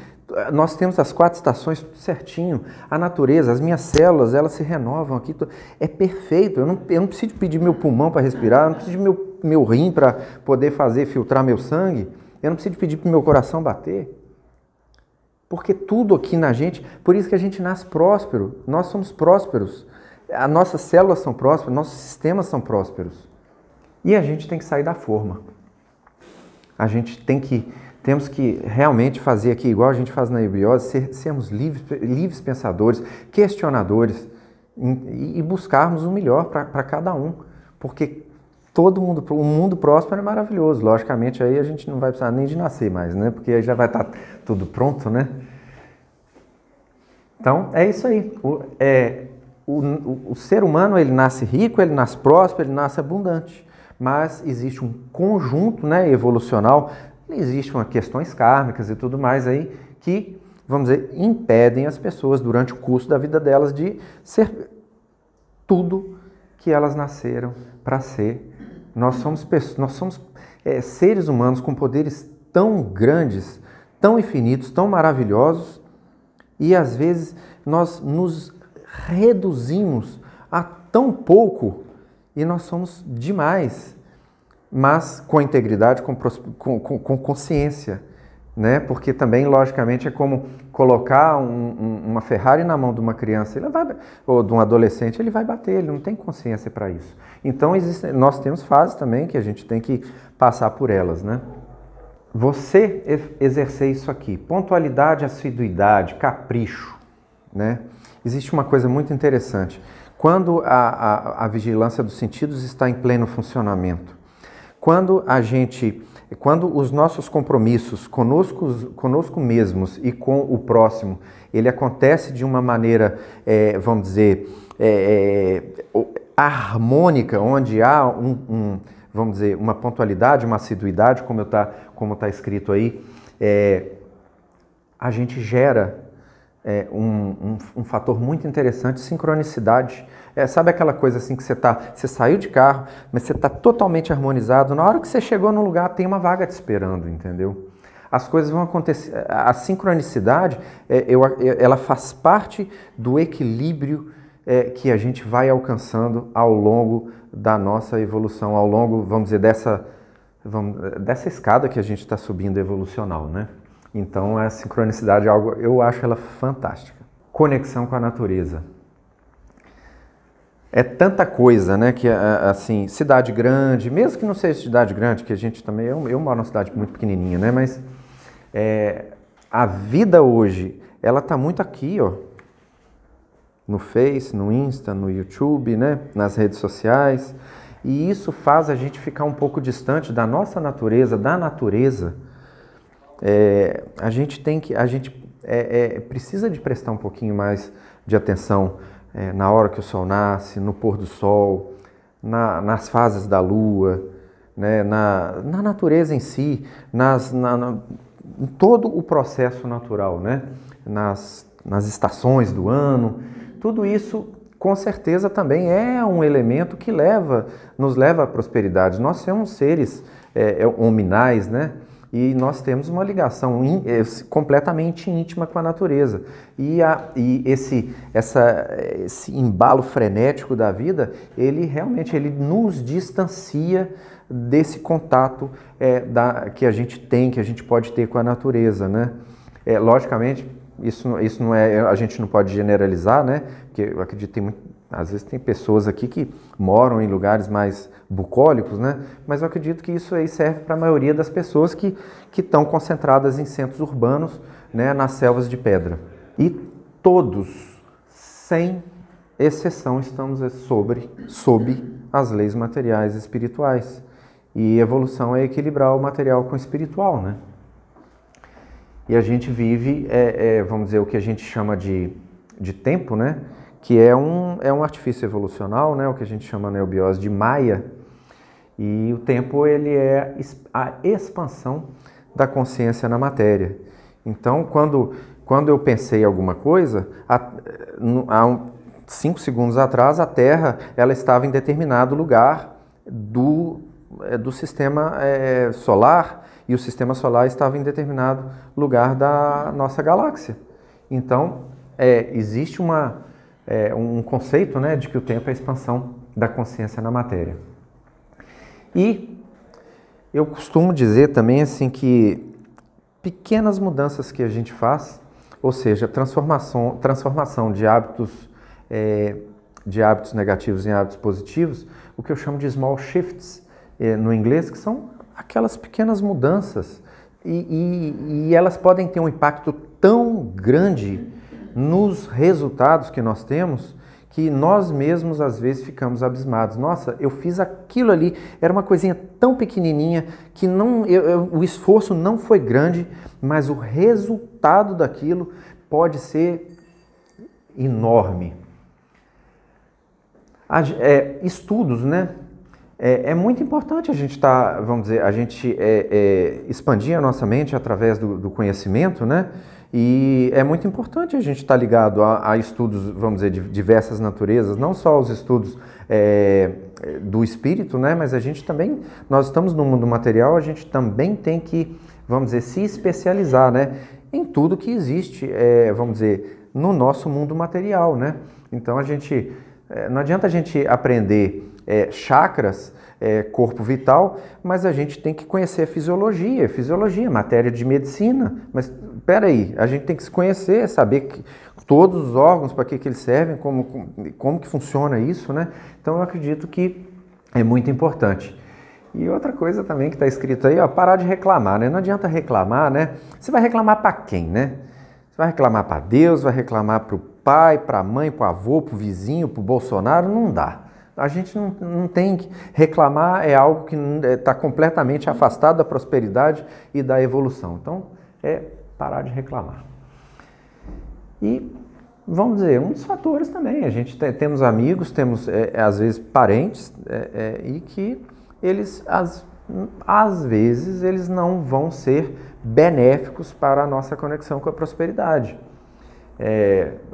Nós temos as 4 estações tudo certinho, a natureza, as minhas células, elas se renovam aqui, é perfeito, eu não preciso pedir meu pulmão para respirar, eu não preciso de meu rim para poder filtrar meu sangue, eu não preciso pedir para o meu coração bater, porque tudo aqui na gente, por isso que a gente nasce próspero, nós somos prósperos, as nossas células são prósperas, nossos sistemas são prósperos, e a gente tem que sair da forma, a gente temos que realmente fazer aqui, igual a gente faz na Eubiose, sermos livres pensadores, questionadores e buscarmos o melhor para cada um. Porque o mundo próspero é maravilhoso. Logicamente, aí a gente não vai precisar nem de nascer mais, né? Porque aí já vai estar tudo pronto, né? Então, é isso aí. O ser humano, ele nasce rico, ele nasce próspero, ele nasce abundante. Mas existe um conjunto, né, evolucional. Existem questões kármicas e tudo mais aí que, vamos dizer, impedem as pessoas durante o curso da vida delas de ser tudo que elas nasceram para ser. Nós somos seres humanos com poderes tão grandes, tão infinitos, tão maravilhosos e às vezes nós nos reduzimos a tão pouco e nós somos demais. Mas com integridade, com consciência, né? Porque também, logicamente, é como colocar uma Ferrari na mão de uma criança ou de um adolescente, ele vai bater, ele não tem consciência para isso. Então, nós temos fases também que a gente tem que passar por elas, né? Você exercer isso aqui, pontualidade, assiduidade, capricho, né? Existe uma coisa muito interessante. quando a vigilância dos sentidos está em pleno funcionamento, quando os nossos compromissos conosco mesmos e com o próximo, ele acontece de uma maneira, vamos dizer, harmônica, onde há vamos dizer, uma pontualidade, uma assiduidade, como está escrito aí, a gente gera um fator muito interessante, sincronicidade. Sabe aquela coisa assim que você saiu de carro, mas você está totalmente harmonizado. Na hora que você chegou no lugar, tem uma vaga te esperando, entendeu? As coisas vão acontecer. A sincronicidade, ela faz parte do equilíbrio que a gente vai alcançando ao longo da nossa evolução, ao longo, vamos dizer, dessa escada que a gente está subindo evolucional, né? Então, a sincronicidade é algo, eu acho ela fantástica. Conexão com a natureza. É tanta coisa, né, que assim, cidade grande, mesmo que não seja cidade grande, que a gente também, eu moro numa cidade muito pequenininha, né, mas a vida hoje, ela tá muito aqui, ó, no Face, no Insta, no YouTube, né, nas redes sociais, e isso faz a gente ficar um pouco distante da nossa natureza, da natureza. A gente precisa de prestar um pouquinho mais de atenção na hora que o sol nasce, no pôr do sol, nas fases da lua, né, na natureza em si, em todo o processo natural, né, nas estações do ano. Tudo isso, com certeza, também é um elemento que nos leva à prosperidade. Nós somos seres hominais, né? E nós temos uma ligação completamente íntima com a natureza. E esse embalo frenético da vida, ele realmente nos distancia desse contato que a gente pode ter com a natureza, né? Logicamente, isso não a gente não pode generalizar, né? Porque eu acredito que às vezes tem pessoas aqui que moram em lugares mais bucólicos, né? Mas eu acredito que isso aí serve para a maioria das pessoas que estão concentradas em centros urbanos, né? Nas selvas de pedra. E todos, sem exceção, estamos sob as leis materiais e espirituais. E evolução é equilibrar o material com o espiritual, né? E a gente vive, vamos dizer, o que a gente chama de tempo, né? Que é um artifício evolucional, né? O que a gente chama na eubiose de Maia. E o tempo, ele é a expansão da consciência na matéria. Então, quando eu pensei alguma coisa, há 5 segundos atrás, a Terra ela estava em determinado lugar do sistema solar, e o sistema solar estava em determinado lugar da nossa galáxia. Então, existe um conceito, né, de que o tempo é a expansão da consciência na matéria. E eu costumo dizer também assim que pequenas mudanças que a gente faz, ou seja, transformação de hábitos negativos em hábitos positivos, o que eu chamo de small shifts no inglês, que são aquelas pequenas mudanças e elas podem ter um impacto tão grande nos resultados que nós temos, que nós mesmos às vezes ficamos abismados. Nossa, eu fiz aquilo ali, era uma coisinha tão pequenininha que o esforço não foi grande, mas o resultado daquilo pode ser enorme. Estudos, né? É muito importante a gente expandir a nossa mente através do conhecimento, né? E é muito importante a gente estar ligado a estudos, vamos dizer, de diversas naturezas, não só os estudos do espírito, né? Mas nós estamos no mundo material, a gente também tem que, vamos dizer, se especializar, né? Em tudo que existe, vamos dizer, no nosso mundo material, né? Então não adianta a gente aprender chakras, corpo vital, mas a gente tem que conhecer fisiologia, matéria de medicina. Mas espera aí, a gente tem que se conhecer, saber todos os órgãos, para que eles servem, como que funciona isso, né? Então eu acredito que é muito importante. E outra coisa também que está escrito aí, ó, parar de reclamar, né? Não adianta reclamar, né? Você vai reclamar para quem, né? Você vai reclamar para Deus, vai reclamar pai, para a mãe, para o avô, para o vizinho, para o Bolsonaro, não dá. A gente não tem que reclamar, é algo que está completamente afastado da prosperidade e da evolução. Então, é parar de reclamar. E, vamos dizer, um dos fatores também, a gente temos amigos, temos, às vezes, parentes, e que eles, às vezes, eles não vão ser benéficos para a nossa conexão com a prosperidade.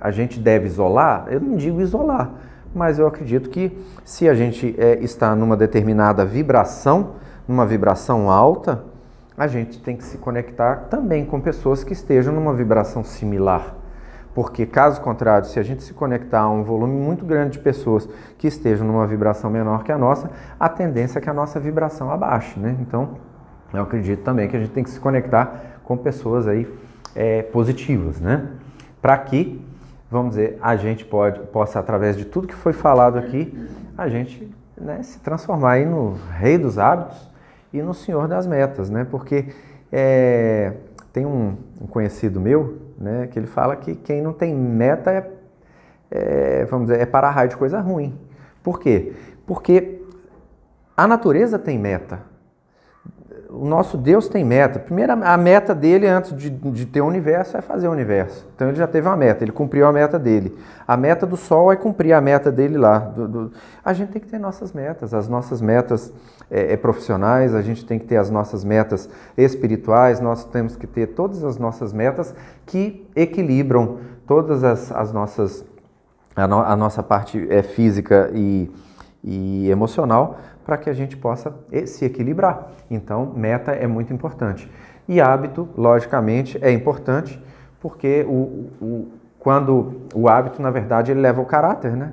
A gente deve isolar? Eu não digo isolar, mas eu acredito que se a gente está numa determinada vibração, numa vibração alta, a gente tem que se conectar também com pessoas que estejam numa vibração similar. Porque, caso contrário, se a gente se conectar a um volume muito grande de pessoas que estejam numa vibração menor que a nossa, a tendência é que a nossa vibração abaixe, né? Então, eu acredito também que a gente tem que se conectar com pessoas aí positivas, né? Para que, vamos dizer, a gente possa, através de tudo que foi falado aqui, a gente, né, se transformar aí no rei dos hábitos e no senhor das metas, né? Porque tem um conhecido meu, né, que ele fala que quem não tem meta vamos dizer, para raio de coisa ruim. Por quê? Porque a natureza tem meta. O nosso Deus tem meta. Primeiro, a meta dele, antes de ter o universo, é fazer o universo. Então, ele já teve uma meta, ele cumpriu a meta dele. A meta do Sol é cumprir a meta dele lá. A gente tem que ter nossas metas. As nossas metas profissionais, a gente tem que ter as nossas metas espirituais, nós temos que ter todas as nossas metas que equilibram todas as nossas... a nossa parte física e emocional, para que a gente possa se equilibrar. Então, meta é muito importante. E hábito, logicamente, é importante, porque quando o hábito, na verdade, ele leva o caráter, né?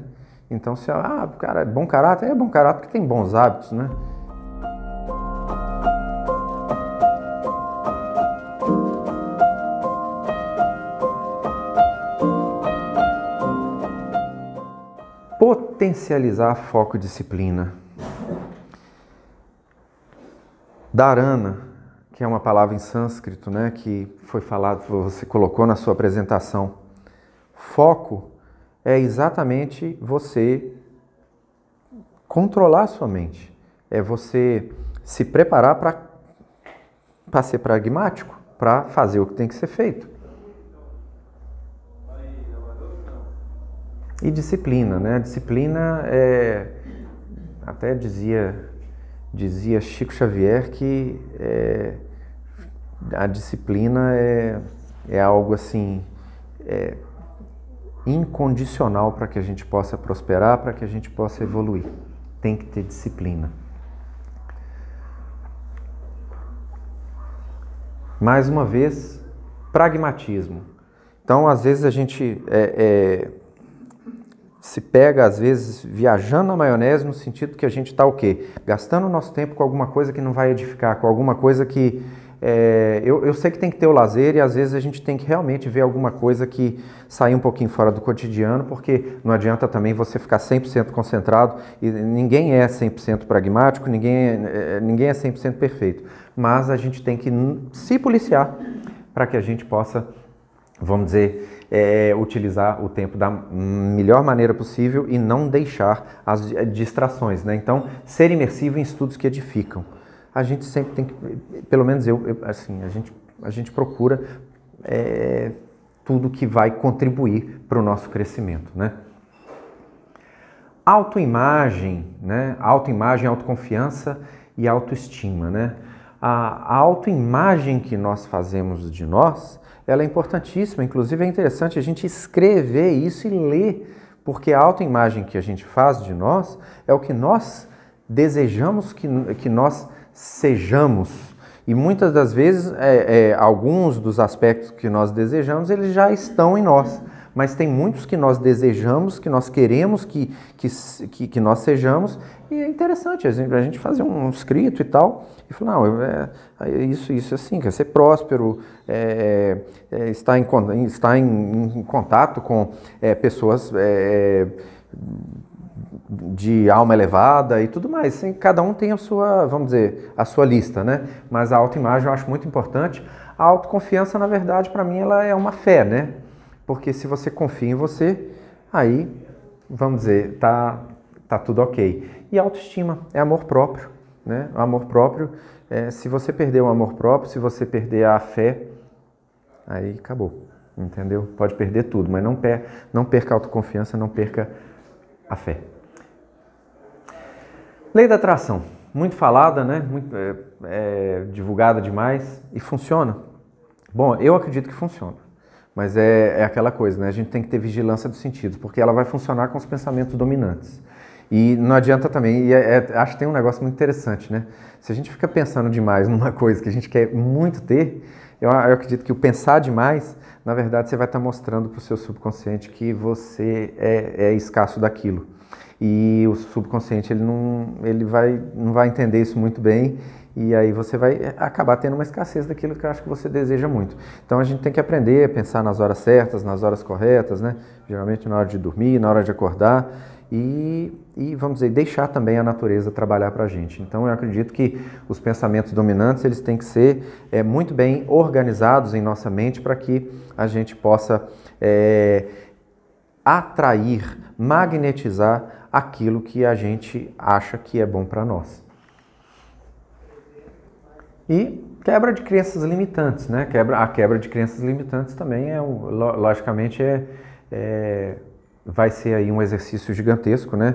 Então, se o cara é bom caráter porque tem bons hábitos, né? Potencializar foco e disciplina. Dharana, que é uma palavra em sânscrito, né, que foi falado, você colocou na sua apresentação. Foco é exatamente você controlar a sua mente. É você se preparar para ser pragmático, para fazer o que tem que ser feito. E disciplina, né? Disciplina até dizia Chico Xavier que a disciplina é algo assim incondicional para que a gente possa prosperar, para que a gente possa evoluir. Tem que ter disciplina. Mais uma vez, pragmatismo. Então, às vezes a gente se pega, às vezes, viajando na maionese no sentido que a gente está o quê? Gastando o nosso tempo com alguma coisa que não vai edificar, com alguma coisa que... eu sei que tem que ter o lazer e às vezes a gente tem que realmente ver alguma coisa que sair um pouquinho fora do cotidiano, porque não adianta também você ficar 100% concentrado e ninguém é 100% pragmático, ninguém é 100% perfeito. Mas a gente tem que se policiar para que a gente possa, vamos dizer, utilizar o tempo da melhor maneira possível e não deixar as distrações, né? Então, ser imersivo em estudos que edificam. A gente sempre tem que, pelo menos assim, a gente procura tudo que vai contribuir para o nosso crescimento, né? Autoimagem, né? Autoimagem, autoconfiança e autoestima, né? A autoimagem que nós fazemos de nós, ela é importantíssima, inclusive é interessante a gente escrever isso e ler, porque a autoimagem que a gente faz de nós é o que nós desejamos que nós sejamos. E muitas das vezes, alguns dos aspectos que nós desejamos, eles já estão em nós. Mas tem muitos que nós desejamos, que nós queremos que nós sejamos, e é interessante a gente fazer um escrito e tal, e falar, não, isso assim, quer ser próspero, estar em contato com pessoas de alma elevada e tudo mais. Assim, cada um tem a sua, vamos dizer, a sua lista, né? Mas a autoimagem eu acho muito importante. A autoconfiança, na verdade, para mim, ela é uma fé, né? Porque se você confia em você, aí, vamos dizer, tá tudo ok. E autoestima é amor próprio, né? O amor próprio, se você perder o amor próprio, se você perder a fé, aí acabou, entendeu? Pode perder tudo, mas não perca a autoconfiança, não perca a fé. Lei da atração, muito falada, né? Muito, divulgada demais e funciona. Bom, eu acredito que funciona, mas é aquela coisa, né? A gente tem que ter vigilância dos sentidos, porque ela vai funcionar com os pensamentos dominantes. E não adianta também, acho que tem um negócio muito interessante, né? Se a gente fica pensando demais numa coisa que a gente quer muito ter, eu acredito que o pensar demais, na verdade, você vai estar mostrando para o seu subconsciente que você é escasso daquilo. E o subconsciente ele não vai entender isso muito bem, e aí você vai acabar tendo uma escassez daquilo que eu acho que você deseja muito. Então a gente tem que aprender a pensar nas horas certas, nas horas corretas, né? Geralmente na hora de dormir, na hora de acordar, e vamos dizer, deixar também a natureza trabalhar para a gente. Então eu acredito que os pensamentos dominantes eles têm que ser muito bem organizados em nossa mente para que a gente possa atrair, magnetizar aquilo que a gente acha que é bom para nós. E quebra de crenças limitantes, né? A quebra de crenças limitantes também logicamente vai ser aí um exercício gigantesco, né?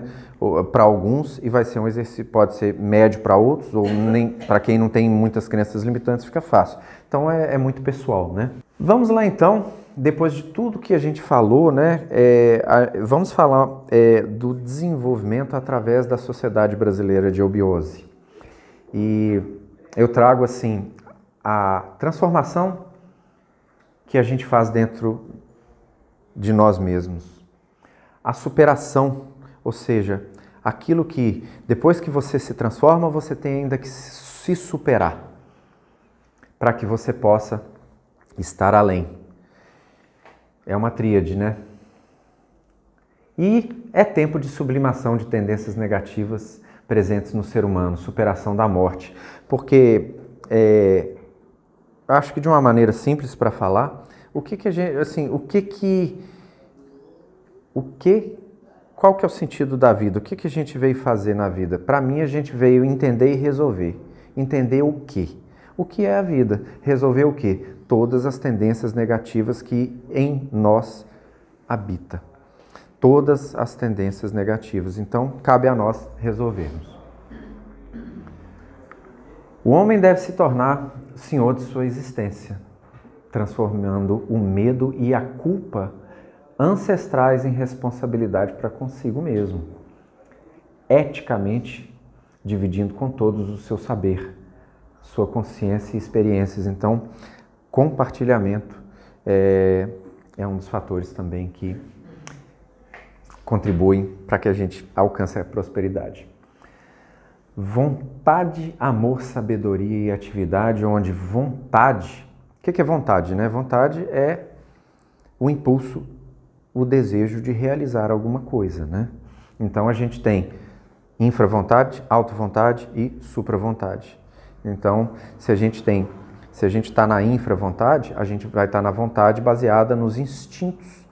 Para alguns, e vai ser um exercício, pode ser médio para outros, ou nem para quem não tem muitas crenças limitantes fica fácil. Então é muito pessoal, né? Vamos lá então, depois de tudo que a gente falou, né? Vamos falar do desenvolvimento através da Sociedade Brasileira de Eubiose. E eu trago assim a transformação que a gente faz dentro de nós mesmos. A superação, ou seja, aquilo que depois que você se transforma, você tem ainda que se superar para que você possa estar além. É uma tríade, né? E é tempo de sublimação de tendências negativas presentes no ser humano, superação da morte. Porque, acho que de uma maneira simples para falar, qual que é o sentido da vida? O que a gente veio fazer na vida? Para mim, a gente veio entender e resolver. Entender o quê? O que é a vida? Resolver o quê? Todas as tendências negativas que em nós habita. Todas as tendências negativas. Então, cabe a nós resolvermos. O homem deve se tornar senhor de sua existência, transformando o medo e a culpa ancestrais em responsabilidade para consigo mesmo, eticamente dividindo com todos o seu saber, sua consciência e experiências. Então, compartilhamento é um dos fatores também que contribuem para que a gente alcance a prosperidade. Vontade, amor, sabedoria e atividade, onde vontade... O que é vontade, né? Vontade é o impulso, o desejo de realizar alguma coisa, né? Então a gente tem infravontade, autovontade e supravontade. Então, se a gente está na infravontade, a gente vai estar na vontade baseada nos instintos,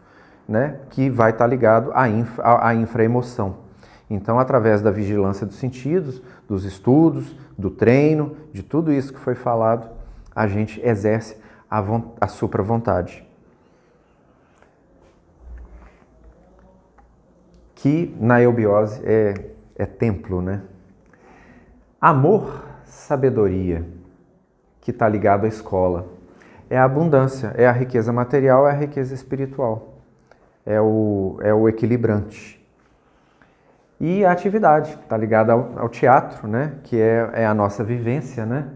né? Que vai estar ligado à infraemoção. Então, através da vigilância dos sentidos, dos estudos, do treino, de tudo isso que foi falado, a gente exerce a supravontade. Que na eubiose é templo, né? Amor, sabedoria, que está ligado à escola. É a abundância, é a riqueza material, é a riqueza espiritual. É o equilibrante. E a atividade, está ligada ao teatro, né? Que é a nossa vivência, né?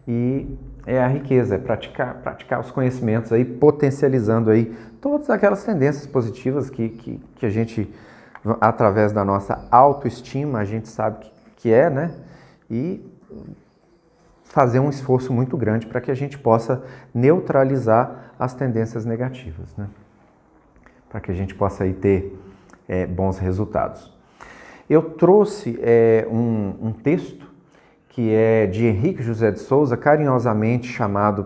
E é a riqueza, é praticar os conhecimentos aí, potencializando aí todas aquelas tendências positivas que a gente, através da nossa autoestima, a gente sabe que é, né? E fazer um esforço muito grande para que a gente possa neutralizar as tendências negativas, né? Para que a gente possa aí ter bons resultados. Eu trouxe um texto que é de Henrique José de Souza, carinhosamente chamado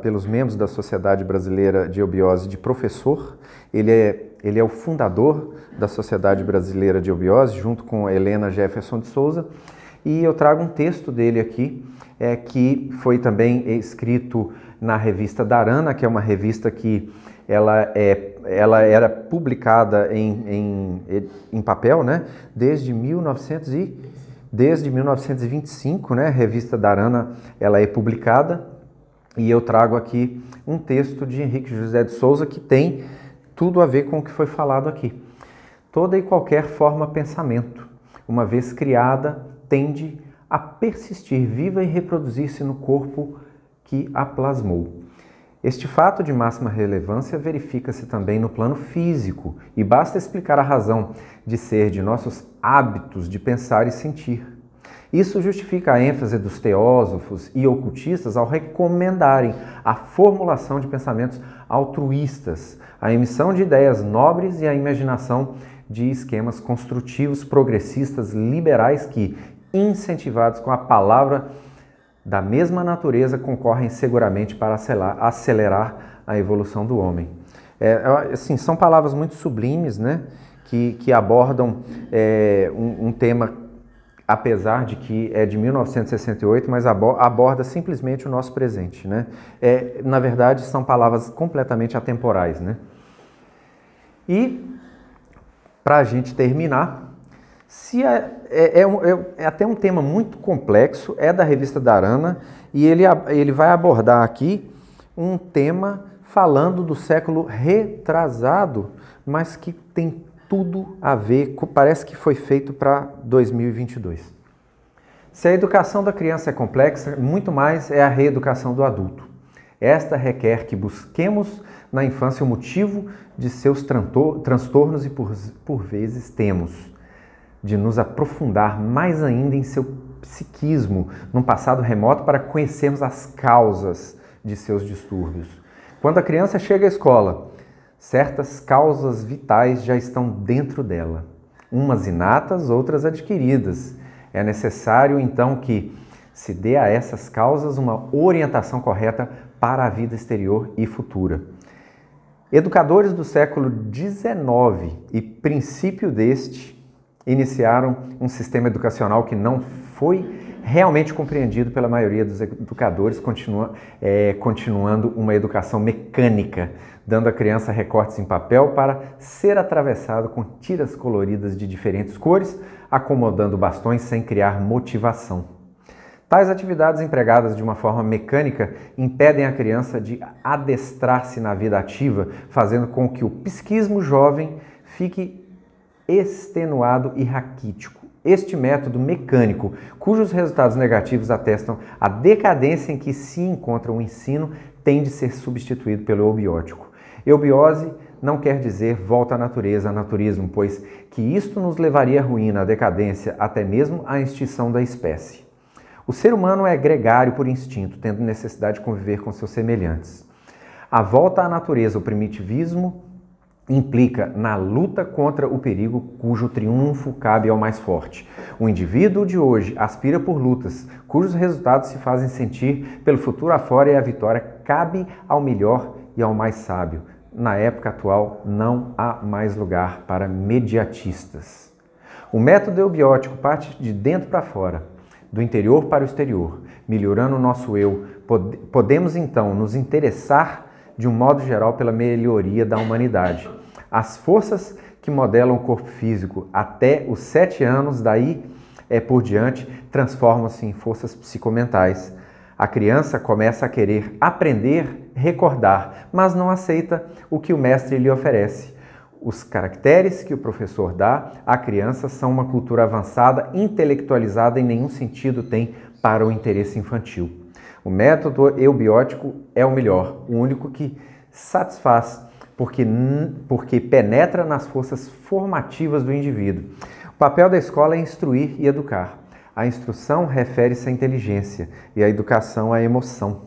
pelos membros da Sociedade Brasileira de Eubiose de professor. Ele é o fundador da Sociedade Brasileira de Eubiose, junto com Helena Jefferson de Souza. E eu trago um texto dele aqui, que foi também escrito na revista Dharana, que é uma revista que ela era publicada em papel, né, desde 1925, né, a revista Dharana ela é publicada, e eu trago aqui um texto de Henrique José de Souza que tem tudo a ver com o que foi falado aqui. Toda e qualquer forma pensamento, uma vez criada, tende a persistir viva e reproduzir-se no corpo que a plasmou. Este fato de máxima relevância verifica-se também no plano físico, e basta explicar a razão de ser de nossos hábitos de pensar e sentir. Isso justifica a ênfase dos teósofos e ocultistas ao recomendarem a formulação de pensamentos altruístas, a emissão de ideias nobres e a imaginação de esquemas construtivos, progressistas, liberais que, incentivados com a palavra da mesma natureza, concorrem seguramente para acelerar a evolução do homem. Assim, são palavras muito sublimes, né, que abordam um tema, apesar de que é de 1968, mas aborda simplesmente o nosso presente, né? Na verdade, são palavras completamente atemporais, né? E, para a gente terminar, é até um tema muito complexo, é da revista Dharana, e ele vai abordar aqui um tema falando do século retrasado, mas que tem tudo a ver, parece que foi feito para 2022. Se a educação da criança é complexa, muito mais é a reeducação do adulto. Esta requer que busquemos na infância o motivo de seus transtornos e, por vezes, temos de nos aprofundar mais ainda em seu psiquismo, num passado remoto, para conhecermos as causas de seus distúrbios. Quando a criança chega à escola, certas causas vitais já estão dentro dela, umas inatas, outras adquiridas. É necessário, então, que se dê a essas causas uma orientação correta para a vida exterior e futura. Educadores do século XIX e princípio deste iniciaram um sistema educacional que não foi realmente compreendido pela maioria dos educadores, continuando uma educação mecânica, dando à criança recortes em papel para ser atravessado com tiras coloridas de diferentes cores, acomodando bastões sem criar motivação. Tais atividades empregadas de uma forma mecânica impedem a criança de adestrar-se na vida ativa, fazendo com que o psiquismo jovem fique extenuado e raquítico. Este método mecânico, cujos resultados negativos atestam a decadência em que se encontra o ensino, tem de ser substituído pelo eubiótico. Eubiose não quer dizer volta à natureza, naturismo, pois que isto nos levaria à ruína, à decadência, até mesmo à extinção da espécie. O ser humano é gregário por instinto, tendo necessidade de conviver com seus semelhantes. A volta à natureza, o primitivismo, implica na luta contra o perigo cujo triunfo cabe ao mais forte. O indivíduo de hoje aspira por lutas, cujos resultados se fazem sentir pelo futuro afora, e a vitória cabe ao melhor e ao mais sábio. Na época atual, não há mais lugar para mediatistas. O método eubiótico parte de dentro para fora, do interior para o exterior, melhorando o nosso eu. Podemos então nos interessar de um modo geral pela melhoria da humanidade. As forças que modelam o corpo físico até os 7 anos, daí por diante, transformam-se em forças psicomentais. A criança começa a querer aprender, recordar, mas não aceita o que o mestre lhe oferece. Os caracteres que o professor dá à criança são uma cultura avançada, intelectualizada, em nenhum sentido tem para o interesse infantil. O método eubiótico é o melhor, o único que satisfaz, porque penetra nas forças formativas do indivíduo. O papel da escola é instruir e educar. A instrução refere-se à inteligência e a educação à emoção.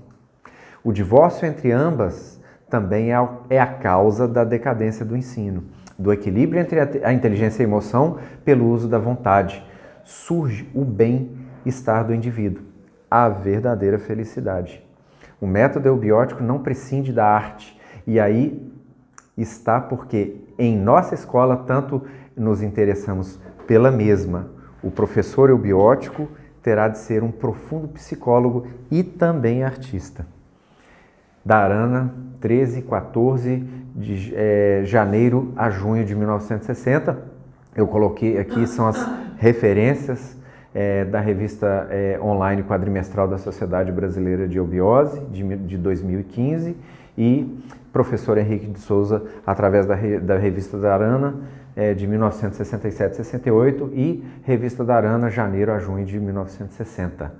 O divórcio entre ambas também é a causa da decadência do ensino. Do equilíbrio entre a inteligência e a emoção, pelo uso da vontade, surge o bem bem-estar do indivíduo, a verdadeira felicidade. O método eubiótico não prescinde da arte, e aí está porque em nossa escola tanto nos interessamos pela mesma. O professor eubiótico terá de ser um profundo psicólogo e também artista. Da Arana, 13 e 14 de janeiro a junho de 1960. Eu coloquei aqui, são as referências da revista online quadrimestral da Sociedade Brasileira de Eubiose, de 2015, e professor Henrique de Souza, através da revista da Arana, de 1967-68, e revista da Arana, janeiro a junho de 1960.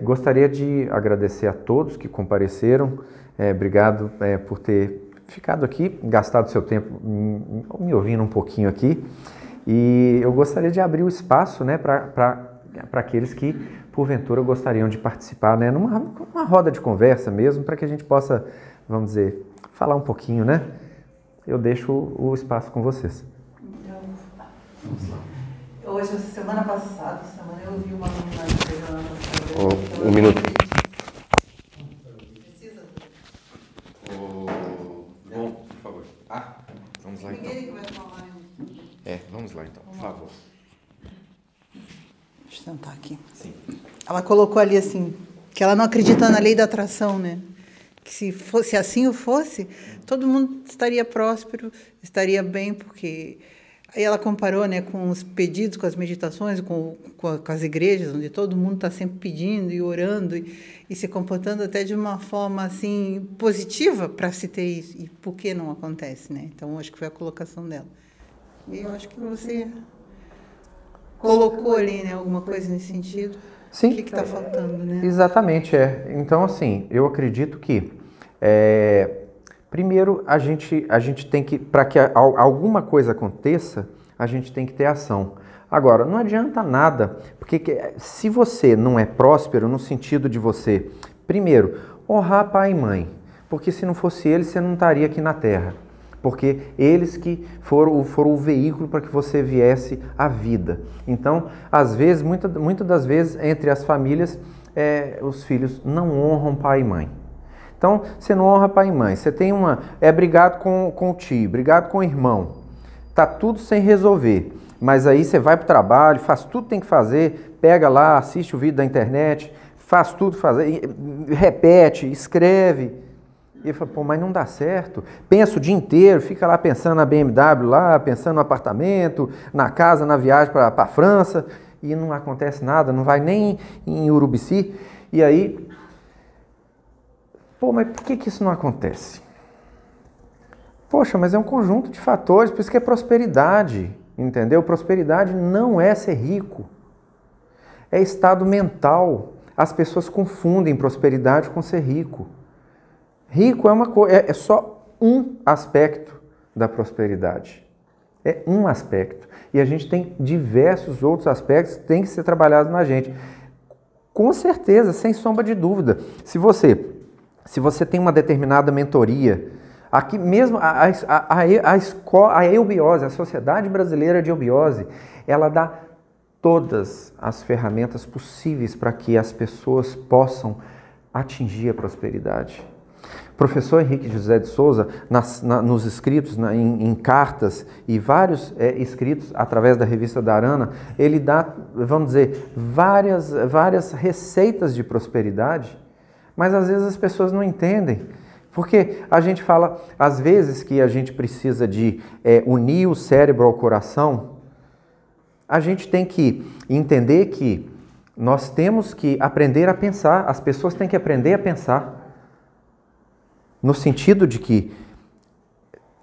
Gostaria de agradecer a todos que compareceram. Obrigado por ter ficado aqui, gastado seu tempo me ouvindo um pouquinho aqui. E eu gostaria de abrir o espaço, né, para aqueles que, porventura, gostariam de participar, né, numa roda de conversa mesmo, para que a gente possa, vamos dizer, falar um pouquinho, né? Eu deixo o espaço com vocês. Então, vamos lá. Hoje, semana passada, eu ouvi uma aluna Um minuto. Precisa? Bom, por favor. Vamos lá então. Ninguém que vai falar. Vamos lá então, por favor. Deixa eu sentar aqui. Sim. Ela colocou ali assim, que ela não acredita na lei da atração, né? Que se assim fosse, todo mundo estaria próspero, estaria bem, porque... Aí ela comparou, né, com os pedidos, com as meditações, com as igrejas, onde todo mundo está sempre pedindo e orando e se comportando até de uma forma assim positiva para se ter isso. E por que não acontece, né? Então, acho que foi a colocação dela. E eu acho que você colocou ali, né, alguma coisa nesse sentido. Sim. O que está faltando, né? Exatamente, Então, assim, eu acredito que... Primeiro, a gente tem que, para que alguma coisa aconteça, a gente tem que ter ação. Agora, não adianta nada, porque se você não é próspero no sentido de você, primeiro, honrar pai e mãe, porque se não fosse eles, você não estaria aqui na Terra, porque eles que foram o veículo para que você viesse à vida. Então, às vezes, muitas das vezes, entre as famílias, os filhos não honram pai e mãe. Então, você não honra pai e mãe, você tem brigado com o tio, brigado com o irmão, tá tudo sem resolver, mas aí você vai para o trabalho, faz tudo que tem que fazer, pega lá, assiste o vídeo da internet, faz tudo, repete, escreve, e fala, pô, mas não dá certo, pensa o dia inteiro, fica lá pensando na BMW lá, pensando no apartamento, na casa, na viagem para a França, e não acontece nada, não vai nem em Urubici, e aí... Pô, mas por que isso não acontece? Poxa, mas é um conjunto de fatores, por isso que é prosperidade, entendeu? Prosperidade não é ser rico, é estado mental. As pessoas confundem prosperidade com ser rico. Rico é só um aspecto da prosperidade. É um aspecto. E a gente tem diversos outros aspectos que têm que ser trabalhados na gente. Com certeza, sem sombra de dúvida. Se você tem uma determinada mentoria, aqui mesmo a eubiose, a Sociedade Brasileira de Eubiose, ela dá todas as ferramentas possíveis para que as pessoas possam atingir a prosperidade. O professor Henrique José de Souza, nos escritos, em cartas e vários escritos através da revista da Arana, ele dá, vamos dizer, várias receitas de prosperidade. Mas às vezes as pessoas não entendem, porque a gente fala, às vezes, que a gente precisa de unir o cérebro ao coração. A gente tem que entender que nós temos que aprender a pensar, as pessoas têm que aprender a pensar. No sentido de que,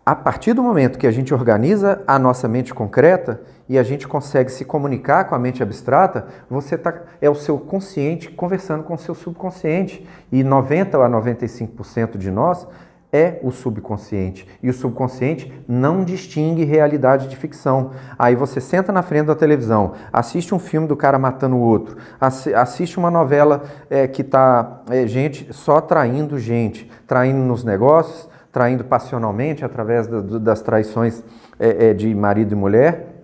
a partir do momento que a gente organiza a nossa mente concreta e a gente consegue se comunicar com a mente abstrata, é o seu consciente conversando com o seu subconsciente. E 90% a 95% de nós é o subconsciente. E o subconsciente não distingue realidade de ficção. Aí você senta na frente da televisão, assiste um filme do cara matando o outro, assiste uma novela que está gente só traindo gente, traindo nos negócios, traindo passionalmente através das traições de marido e mulher.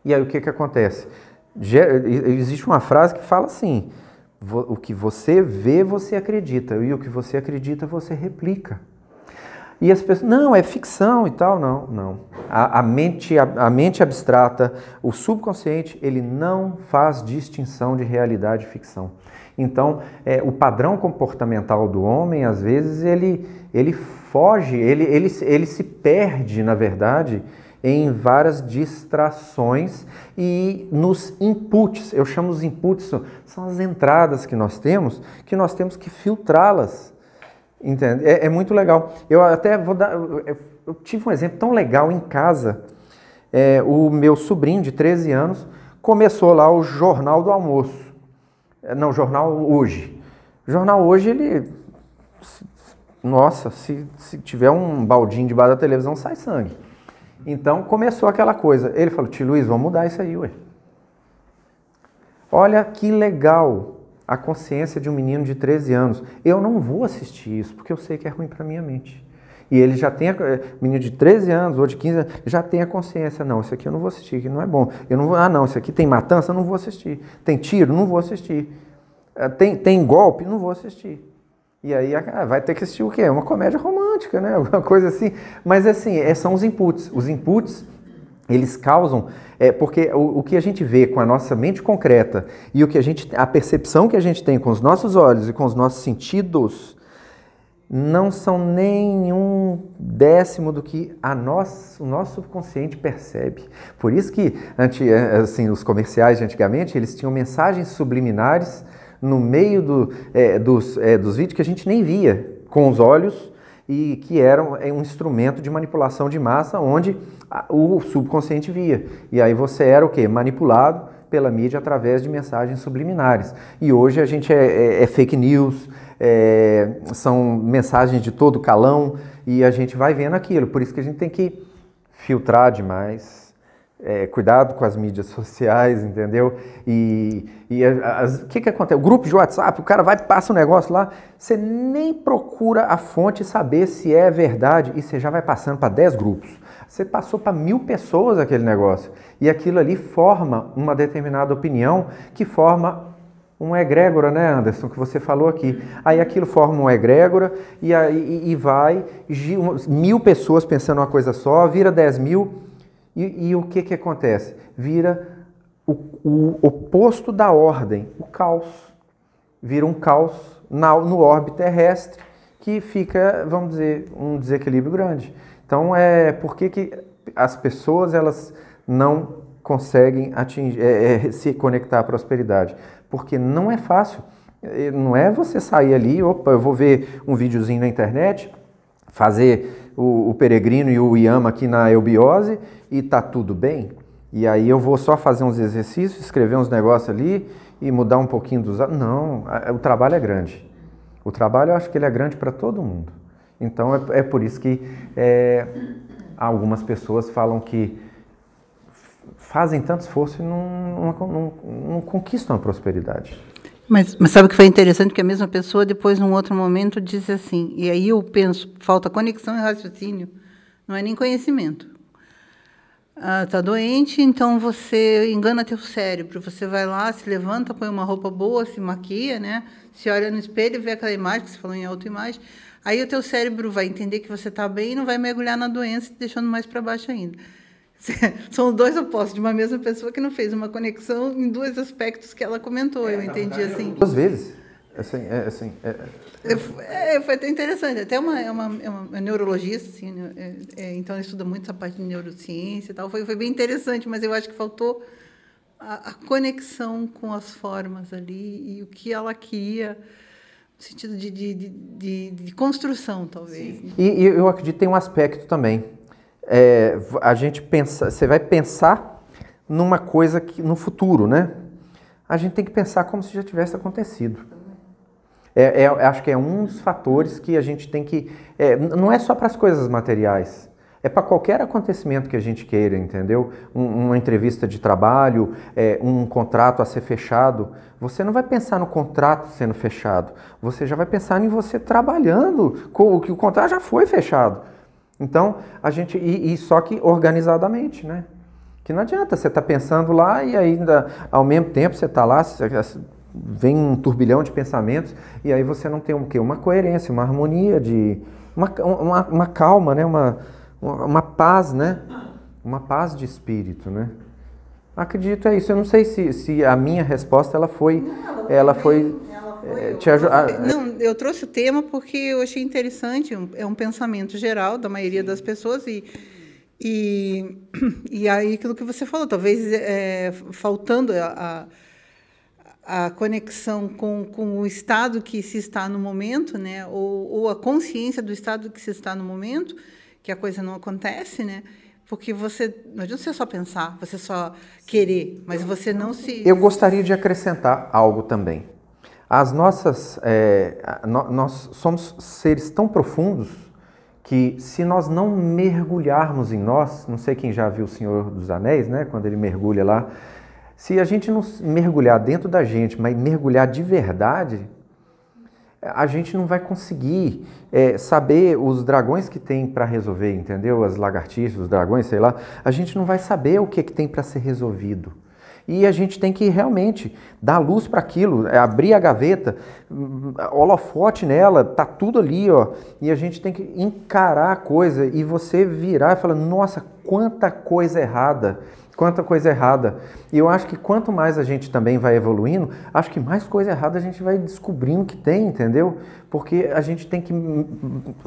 E aí o que acontece? Existe uma frase que fala assim, o que você vê, você acredita, e o que você acredita, você replica. E as pessoas, não, é ficção e tal, não. A mente abstrata, o subconsciente, ele não faz distinção de realidade e ficção. Então, o padrão comportamental do homem, às vezes, ele foge, ele se perde, na verdade, em várias distrações e nos inputs. Eu chamo os inputs, são as entradas que nós temos que filtrá-las. Entende? É muito legal. Eu até vou dar... Eu tive um exemplo tão legal em casa. O meu sobrinho, de 13 anos, começou lá o Jornal do Almoço. Não, Jornal Hoje. O Jornal Hoje, ele... Nossa, se tiver um baldinho debaixo da televisão, sai sangue. Então, começou aquela coisa. Ele falou, tio Luiz, vamos mudar isso aí, ué. Olha que legal a consciência de um menino de 13 anos. Eu não vou assistir isso, porque eu sei que é ruim para minha mente. E ele já tem, menino de 13 anos ou de 15 anos, já tem a consciência. Não, isso aqui eu não vou assistir, que não é bom. Eu não vou, não, isso aqui tem matança, eu não vou assistir. Tem tiro, não vou assistir. Tem golpe, não vou assistir. E aí vai ter que assistir o quê? Uma comédia romântica, né? Alguma coisa assim. Mas assim, são os inputs. Os inputs, eles causam... porque o que a gente vê com a nossa mente concreta e a percepção que a gente tem com os nossos olhos e com os nossos sentidos não são nenhum décimo do que o nosso subconsciente percebe. Por isso que assim, os comerciais de antigamente, eles tinham mensagens subliminares no meio dos vídeos que a gente nem via com os olhos e que eram um instrumento de manipulação de massa onde o subconsciente via. E aí você era o quê? Manipulado pela mídia através de mensagens subliminares. E hoje a gente é fake news, são mensagens de todo calão e a gente vai vendo aquilo. Por isso que a gente tem que filtrar demais. Cuidado com as mídias sociais, entendeu? O que acontece? O grupo de WhatsApp, o cara vai e passa um negócio lá, você nem procura a fonte saber se é verdade e você já vai passando para 10 grupos. Você passou para 1000 pessoas aquele negócio e aquilo ali forma uma determinada opinião que forma uma egrégora, né, Anderson, que você falou aqui. Aí aquilo forma uma egrégora e vai 1000 pessoas pensando uma coisa só, vira 10.000. E o que acontece? Vira o oposto da ordem, o caos. Vira um caos no orbe terrestre que fica, vamos dizer, um desequilíbrio grande. Então, por que as pessoas elas não conseguem se conectar à prosperidade? Porque não é fácil. Não é você sair ali, opa, eu vou ver um videozinho na internet, fazer o peregrino e o yama aqui na eubiose e tá tudo bem. E aí eu vou só fazer uns exercícios, escrever uns negócios ali e mudar um pouquinho dos... Não, o trabalho é grande. O trabalho eu acho que ele é grande para todo mundo. Então é por isso que algumas pessoas falam que fazem tanto esforço e não conquistam a prosperidade. Mas sabe o que foi interessante? Que a mesma pessoa, depois, num outro momento, diz assim, e aí eu penso, falta conexão e raciocínio, não é nem conhecimento. Está doente, então você engana teu cérebro, você vai lá, se levanta, põe uma roupa boa, se maquia, né? Se olha no espelho e vê aquela imagem, que você falou em autoimagem, aí o teu cérebro vai entender que você está bem e não vai mergulhar na doença, te deixando mais para baixo ainda. São dois opostos de uma mesma pessoa que não fez uma conexão em dois aspectos que ela comentou. Eu entendi assim. 2 vezes. Foi até interessante. Até uma neurologista, assim, então ela estuda muito essa parte de neurociência e tal. Foi bem interessante, mas eu acho que faltou a conexão com as formas ali e o que ela queria, no sentido de construção, talvez. E eu acredito que tem um aspecto também. A gente pensa, você vai pensar numa coisa que no futuro, né? A gente tem que pensar como se já tivesse acontecido. Acho que é um dos fatores que a gente tem que... não é só para as coisas materiais, é para qualquer acontecimento que a gente queira, entendeu? Uma entrevista de trabalho, um contrato a ser fechado. Você não vai pensar no contrato sendo fechado, você já vai pensar em você trabalhando, que o contrato já foi fechado. Então, a gente... só que organizadamente, né? Que não adianta, você está pensando lá e ainda, ao mesmo tempo, você está lá, vem um turbilhão de pensamentos e aí você não tem o quê? Uma coerência, uma harmonia, uma calma, né? Uma paz, né? Uma paz de espírito, né? Acredito é isso. Eu não sei se a minha resposta ela foi te ajudar. Não, eu trouxe o tema porque eu achei interessante. É um pensamento geral da maioria das pessoas e aí aquilo que você falou, talvez faltando a conexão com o estado que se está no momento, né? Ou a consciência do estado que se está no momento, que a coisa não acontece, né? Porque não adianta você só pensar, você só querer, mas você não se... Eu gostaria de acrescentar algo também. Nós somos seres tão profundos que se nós não mergulharmos em nós, não sei quem já viu O Senhor dos Anéis, né? Quando ele mergulha lá, se a gente não mergulhar dentro da gente, mas mergulhar de verdade, a gente não vai conseguir saber os dragões que tem para resolver, entendeu? As lagartixas, os dragões, sei lá. A gente não vai saber o que tem para ser resolvido. E a gente tem que realmente dar luz para aquilo, abrir a gaveta, holofote nela, tá tudo ali, ó. E a gente tem que encarar a coisa e você virar e falar, nossa, quanta coisa errada. Quanta coisa errada. E eu acho que quanto mais a gente também vai evoluindo, acho que mais coisa errada a gente vai descobrindo que tem, entendeu? Porque a gente tem que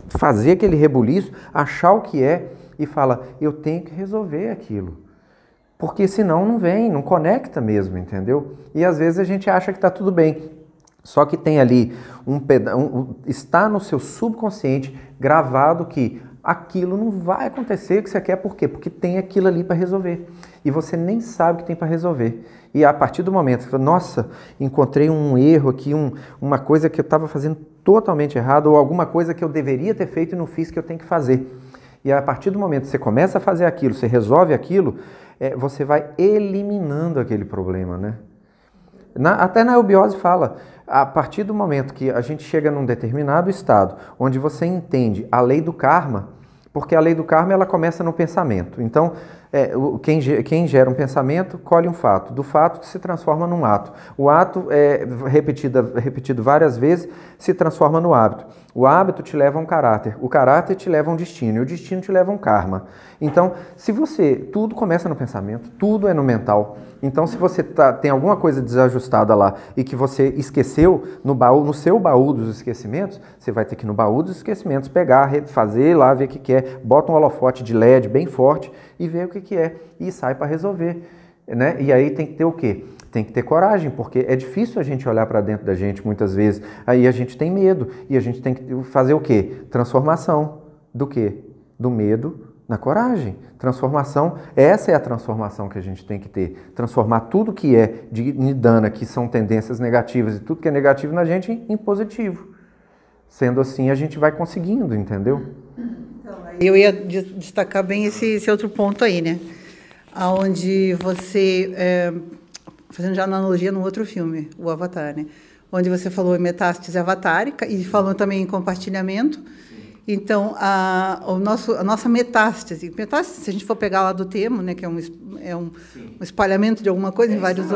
fazer aquele rebuliço, achar o que é e falar, eu tenho que resolver aquilo. Porque senão não vem, não conecta mesmo, entendeu? E às vezes a gente acha que está tudo bem. Só que tem ali está no seu subconsciente gravado que aquilo não vai acontecer que você quer, por quê? Porque tem aquilo ali para resolver. E você nem sabe o que tem para resolver. E a partir do momento que você fala, nossa, encontrei um erro aqui, uma coisa que eu estava fazendo totalmente errado, ou alguma coisa que eu deveria ter feito e não fiz que eu tenho que fazer. E a partir do momento que você começa a fazer aquilo, você resolve aquilo, você vai eliminando aquele problema, né? Até na eubiose fala, a partir do momento que a gente chega num determinado estado, onde você entende a lei do karma, porque a lei do karma ela começa no pensamento. Então, quem gera um pensamento, colhe um fato. Do fato se transforma num ato. O ato, repetido várias vezes, se transforma no hábito. O hábito te leva a um caráter. O caráter te leva a um destino. E o destino te leva a um karma. Então, tudo começa no pensamento, tudo é no mental. Então, se você tem alguma coisa desajustada lá e que você esqueceu no seu baú dos esquecimentos, você vai ter que ir no baú dos esquecimentos, pegar, fazer lá, ver o que é, bota um holofote de LED bem forte e ver o que é e sai para resolver, né? E aí tem que ter o quê? Tem que ter coragem, porque é difícil a gente olhar para dentro da gente muitas vezes, aí a gente tem medo e a gente tem que fazer o quê? Transformação. Do quê? Do medo na coragem. Transformação, essa é a transformação que a gente tem que ter. Transformar tudo que é de nidana, que são tendências negativas e tudo que é negativo na gente em positivo. Sendo assim, a gente vai conseguindo, entendeu? Eu ia destacar bem esse outro ponto aí, né? Onde você, fazendo já analogia no outro filme, o Avatar, né? Onde você falou em metástase avatárica e falou também em compartilhamento. Então, a nossa metástase, se a gente for pegar lá do termo, né, que é um espalhamento de alguma coisa em vários...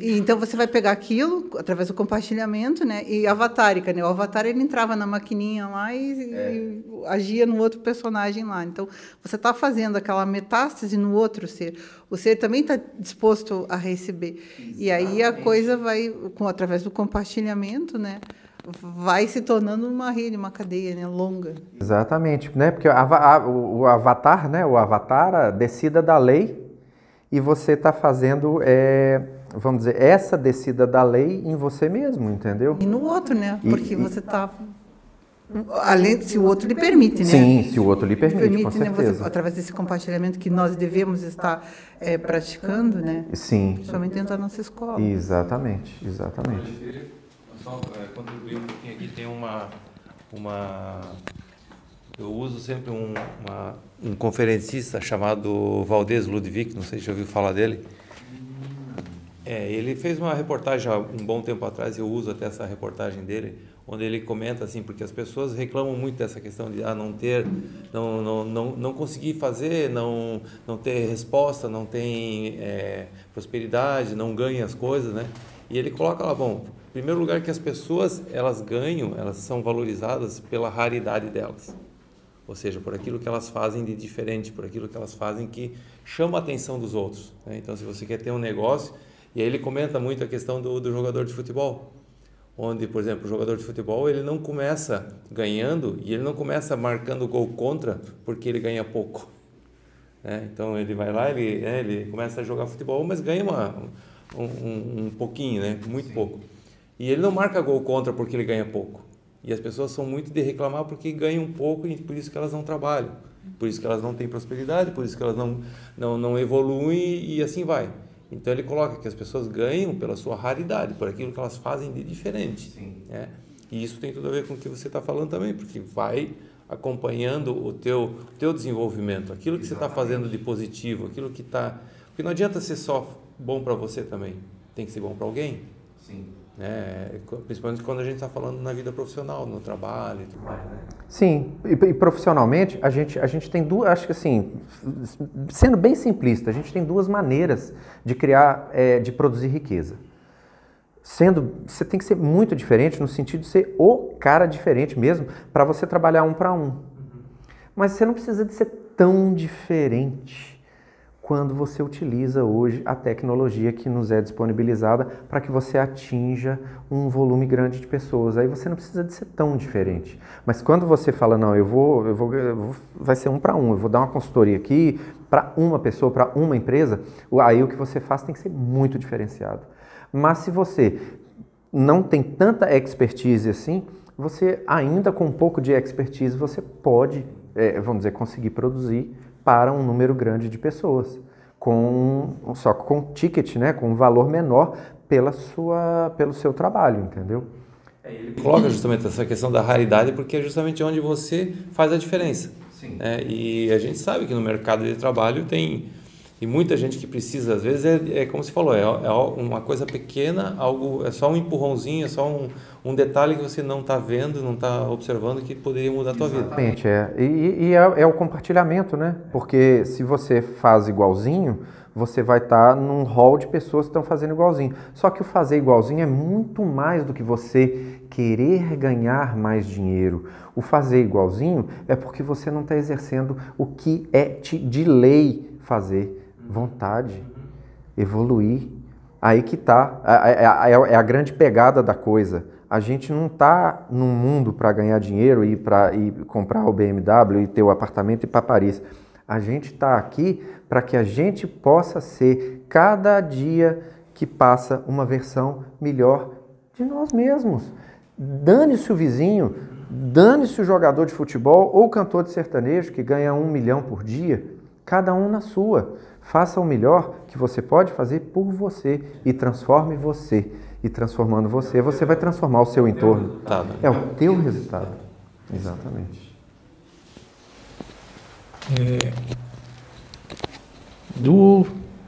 Então, você vai pegar aquilo através do compartilhamento, né, e avatárica, né? O avatar, ele entrava na maquininha lá e agia no outro personagem lá. Então, você está fazendo aquela metástase no outro ser. O ser também está disposto a receber. Exatamente. E aí a coisa vai, através do compartilhamento, né, vai se tornando uma rede, uma cadeia, né, longa. Exatamente, né? Porque o avatar, né? O avatar, a descida da lei, e você está fazendo, vamos dizer, essa descida da lei em você mesmo, entendeu? E no outro, né? Porque você está... Além, se o outro lhe permite, né? Sim, se o outro lhe permite, com certeza. Né, você, através desse compartilhamento que nós devemos estar praticando, né? Sim. Principalmente dentro da nossa escola. Exatamente, exatamente. Só contribuir um pouquinho aqui, tem eu uso sempre um conferencista chamado Valdez Ludwig, não sei se já ouviu falar dele. Ele fez uma reportagem há um bom tempo atrás, eu uso até essa reportagem dele, onde ele comenta assim, porque as pessoas reclamam muito dessa questão de não conseguir fazer, não ter resposta, não tem prosperidade, não ganha as coisas, né? E ele coloca lá, bom, em primeiro lugar que as pessoas, elas ganham, elas são valorizadas pela raridade delas. Ou seja, por aquilo que elas fazem de diferente, por aquilo que elas fazem que chama a atenção dos outros, né? Então, se você quer ter um negócio, e aí ele comenta muito a questão do jogador de futebol, onde, por exemplo, o jogador de futebol, ele não começa ganhando e ele não começa marcando gol contra porque ele ganha pouco, né? Então, ele vai lá, ele começa a jogar futebol, mas ganha um pouquinho, né? Muito pouco. E ele não marca gol contra porque ele ganha pouco. E as pessoas são muito de reclamar porque ganham um pouco e por isso que elas não trabalham, por isso que elas não têm prosperidade, por isso que elas não evoluem e assim vai. Então ele coloca que as pessoas ganham pela sua raridade, por aquilo que elas fazem de diferente. Né? E isso tem tudo a ver com o que você está falando também, porque vai acompanhando o teu desenvolvimento, aquilo que você está fazendo de positivo, aquilo que está... Porque não adianta ser só bom para você também, tem que ser bom para alguém. Sim. Principalmente quando a gente está falando na vida profissional, no trabalho e tudo mais, né? Sim, e profissionalmente a gente tem duas, acho que assim, sendo bem simplista, a gente tem duas maneiras de criar, de produzir riqueza. Você tem que ser muito diferente no sentido de ser o cara diferente mesmo, para você trabalhar um para um. Mas você não precisa de ser tão diferente quando você utiliza hoje a tecnologia que nos é disponibilizada para que você atinja um volume grande de pessoas. Aí você não precisa de ser tão diferente. Mas quando você fala, não, vai ser um para um, eu vou dar uma consultoria aqui para uma pessoa, para uma empresa, aí o que você faz tem que ser muito diferenciado. Mas se você não tem tanta expertise assim, você ainda com um pouco de expertise, você pode, vamos dizer, conseguir produzir para um número grande de pessoas, só com ticket, né, com um valor menor pelo seu trabalho, entendeu? Ele coloca justamente essa questão da raridade porque é justamente onde você faz a diferença. Sim. E a gente sabe que no mercado de trabalho tem muita gente que precisa, às vezes como você falou, é uma coisa pequena, é só um empurrãozinho, é só um detalhe que você não está vendo, não está observando que poderia mudar a tua vida. Exatamente, E é o compartilhamento, né? Porque se você faz igualzinho, você vai estar num hall de pessoas que estão fazendo igualzinho. Só que o fazer igualzinho é muito mais do que você querer ganhar mais dinheiro. O fazer igualzinho é porque você não está exercendo o que é de lei fazer. Vontade, evoluir. Aí que está, é a grande pegada da coisa. A gente não está num mundo para ganhar dinheiro e para comprar o BMW e ter o apartamento e ir para Paris. A gente está aqui para que a gente possa ser, cada dia que passa, uma versão melhor de nós mesmos. Dane-se o vizinho, dane-se o jogador de futebol ou o cantor de sertanejo que ganha 1 milhão por dia, cada um na sua. Faça o melhor que você pode fazer por você e transforme você. E transformando você, você vai transformar o seu entorno. É o teu resultado. Exatamente.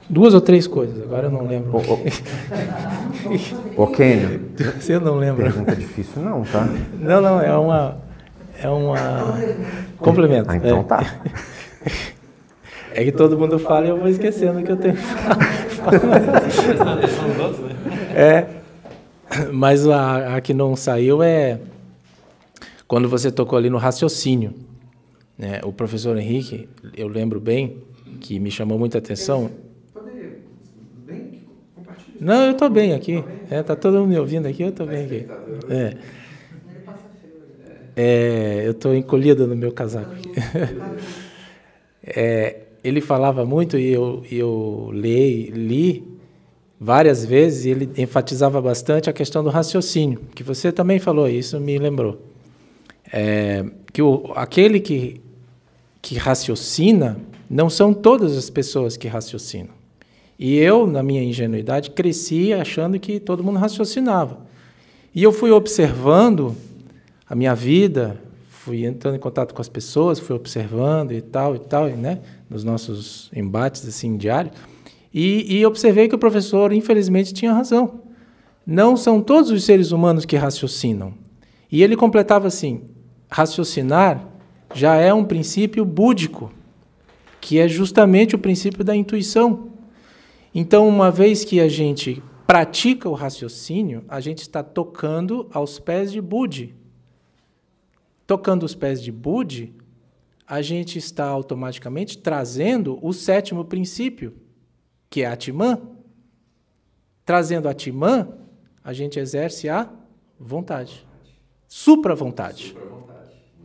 Duas ou três coisas, agora eu não lembro. Ô Kênio, você não lembra? Pergunta difícil não, tá? Não, é uma complemento. Então tá. É que todo mundo fala e eu vou esquecendo o que eu tenho que falar. Mas a que não saiu é quando você tocou ali no raciocínio. Né? O professor Henrique, eu lembro bem, que me chamou muita atenção. Não, eu estou bem aqui. Tá todo mundo me ouvindo aqui, eu estou bem aqui. Eu estou encolhido no meu casaco aqui. Ele falava muito e eu li várias vezes e ele enfatizava bastante a questão do raciocínio, que você também falou, isso me lembrou. Que aquele que raciocina, não são todas as pessoas que raciocinam. E eu, na minha ingenuidade, cresci achando que todo mundo raciocinava. E eu fui observando a minha vida, fui entrando em contato com as pessoas, fui observando e tal, né? Nos nossos embates assim, diários, e observei que o professor, infelizmente, tinha razão. Não são todos os seres humanos que raciocinam. E ele completava assim, raciocinar já é um princípio búdico, que é justamente o princípio da intuição. Então, uma vez que a gente pratica o raciocínio, a gente está tocando aos pés de Budi. Tocando os pés de Budi, a gente está automaticamente trazendo o 7º princípio, que é Atman. Trazendo Atman, a gente exerce a vontade. Supra-vontade.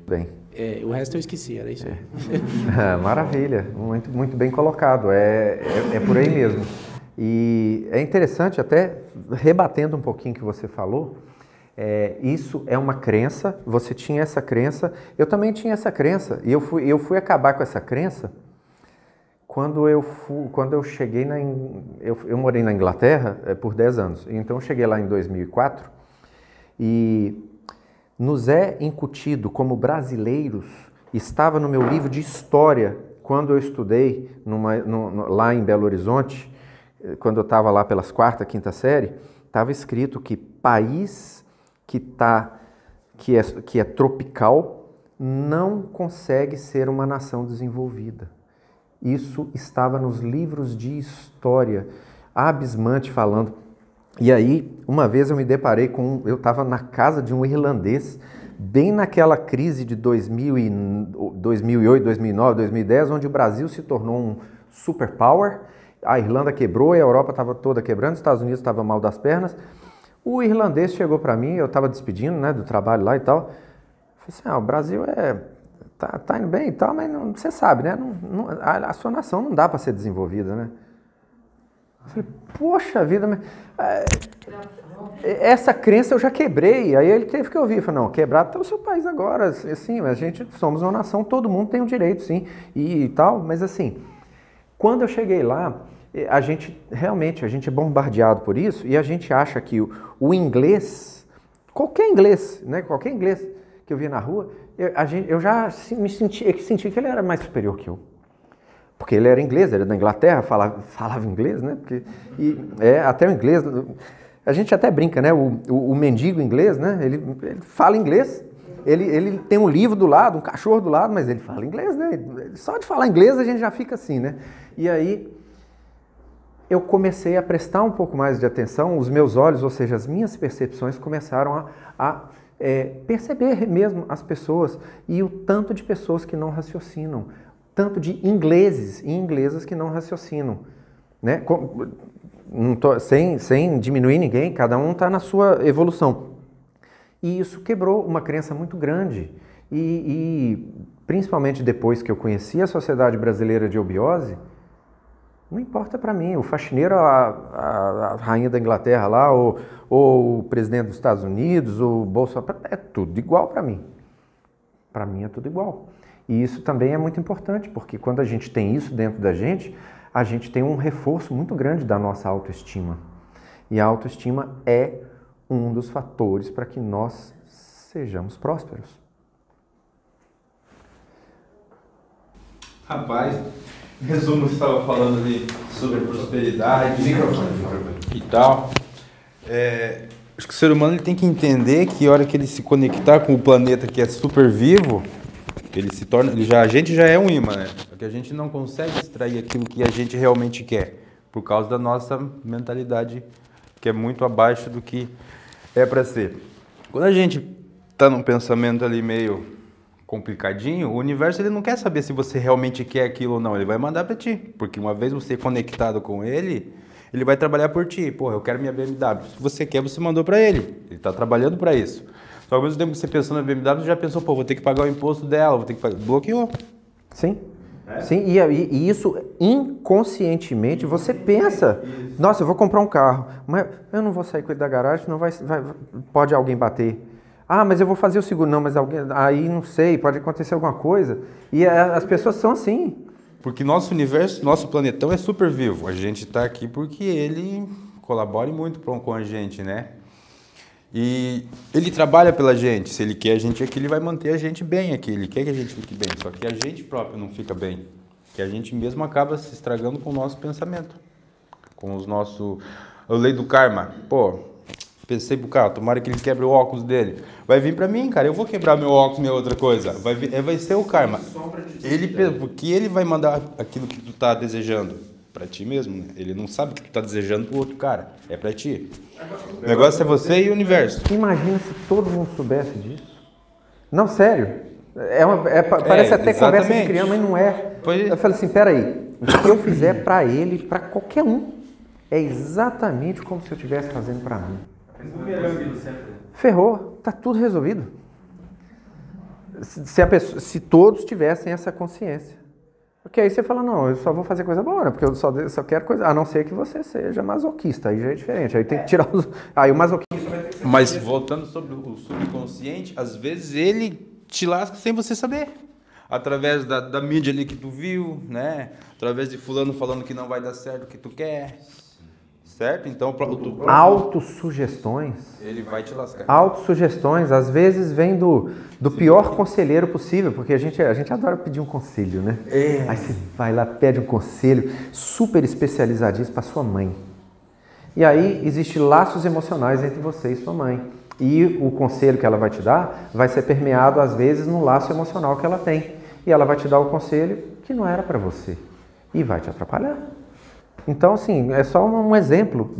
Bem. O resto eu esqueci, era isso aí. Maravilha, muito, muito bem colocado, é por aí mesmo. E é interessante, até rebatendo um pouquinho o que você falou, isso é uma crença, você tinha essa crença, eu também tinha essa crença, e eu fui acabar com essa crença quando eu cheguei eu morei na Inglaterra por 10 anos, então eu cheguei lá em 2004 e nos é incutido como brasileiros, estava no meu livro de história, quando eu estudei lá em Belo Horizonte, quando eu estava lá pelas 4ª, 5ª série, estava escrito que país que é tropical não consegue ser uma nação desenvolvida. Isso estava nos livros de história, abismante falando. E aí, uma vez eu me deparei eu estava na casa de um irlandês, bem naquela crise de 2008, 2009, 2010, onde o Brasil se tornou um superpower, a Irlanda quebrou e a Europa estava toda quebrando, os Estados Unidos estava mal das pernas. O irlandês chegou para mim, eu estava despedindo, né, do trabalho lá e tal. Eu falei assim, o Brasil tá indo bem e tal, mas você sabe, né, a sua nação não dá para ser desenvolvida, né? Eu falei, poxa vida, mas essa crença eu já quebrei. Aí ele teve que ouvir, falou, não, quebrado está o seu país agora, assim, mas a gente somos uma nação, todo mundo tem um direito, sim, e tal, mas assim, quando eu cheguei lá, a gente é bombardeado por isso e a gente acha que o inglês, qualquer inglês, né, qualquer inglês que eu via na rua, eu já senti que ele era mais superior que eu. Porque ele era inglês, ele era da Inglaterra, falava inglês, né? Até o inglês, a gente até brinca, né? O mendigo inglês, né? Ele fala inglês, ele tem um livro do lado, um cachorro do lado, mas ele fala inglês, né? Só de falar inglês a gente já fica assim, né? E aí eu comecei a prestar um pouco mais de atenção, os meus olhos, ou seja, as minhas percepções começaram a perceber mesmo as pessoas e o tanto de pessoas que não raciocinam, tanto de ingleses e inglesas que não raciocinam, né? Sem diminuir ninguém, cada um está na sua evolução. E isso quebrou uma crença muito grande. E principalmente depois que eu conheci a Sociedade Brasileira de Eubiose, não importa para mim, o faxineiro, a rainha da Inglaterra lá, ou o presidente dos Estados Unidos, o Bolsonaro, é tudo igual para mim. Para mim é tudo igual. E isso também é muito importante, porque quando a gente tem isso dentro da gente, a gente tem um reforço muito grande da nossa autoestima. E a autoestima é um dos fatores para que nós sejamos prósperos. Rapaz, em resumo, você estava falando ali sobre prosperidade e tal. Acho que o ser humano ele tem que entender que a hora que ele se conectar com o planeta que é super vivo, ele se torna, a gente já é um imã, né? Só que a gente não consegue extrair aquilo que a gente realmente quer, por causa da nossa mentalidade, que é muito abaixo do que é para ser. Quando a gente está num pensamento ali meio complicadinho, o universo ele não quer saber se você realmente quer aquilo ou não, ele vai mandar para ti, porque uma vez você conectado com ele, ele vai trabalhar por ti. Porra, eu quero minha BMW. Se você quer, você mandou para ele. Ele está trabalhando para isso. Só que ao mesmo tempo que você pensou na BMW, você já pensou, pô, vou ter que pagar o imposto dela, vou ter que pagar. Bloqueou. Sim. Sim, e isso inconscientemente você pensa, nossa, eu vou comprar um carro, mas eu não vou sair com ele da garagem, não pode alguém bater. Ah, mas eu vou fazer o seguro. Não, mas alguém, aí não sei, pode acontecer alguma coisa. E as pessoas são assim. Porque nosso universo, nosso planetão é super vivo. A gente está aqui porque ele colabora muito com a gente, né? E ele trabalha pela gente. Se ele quer a gente aqui, ele vai manter a gente bem aqui. Ele quer que a gente fique bem. Só que a gente próprio não fica bem. Que a gente mesmo acaba se estragando com o nosso pensamento. Com os nossos... A lei do karma. Pô, Pensei pro cara, tomara que ele quebre o óculos dele. Vai vir pra mim, cara, eu vou quebrar meu óculos, minha outra coisa. Vai ser o karma. Porque ele vai mandar aquilo que tu tá desejando pra ti mesmo, né? Ele não sabe o que tu tá desejando pro outro cara. É pra ti. O negócio é você e o universo. Imagina se todo mundo soubesse disso. Não, sério. Parece até conversa de criança, mas não é. Eu falei assim, peraí, o que eu fizer pra ele, pra qualquer um, é exatamente como se eu estivesse fazendo pra mim. Ferrou, tá tudo resolvido. Se todos tivessem essa consciência. Porque aí você fala, não, eu só vou fazer coisa boa, né? Porque eu só quero coisa... A não ser que você seja masoquista, aí já é diferente. Aí tem que tirar os... Aí o masoquista vai ter que ser... Mas voltando sobre o subconsciente, às vezes ele te lasca sem você saber. Através da mídia ali que tu viu, né? Através de fulano falando que não vai dar certo o que tu quer. Certo? Então, autossugestões. Ele vai te lascar. Autossugestões, às vezes, vem do pior conselheiro possível, porque a gente adora pedir um conselho, né? Aí você vai lá, pede um conselho super especializadíssimo para sua mãe. E aí, existem laços emocionais entre você e sua mãe. E o conselho que ela vai te dar vai ser permeado, às vezes, no laço emocional que ela tem. E ela vai te dar o conselho que não era para você. E vai te atrapalhar. Então, assim, é só um exemplo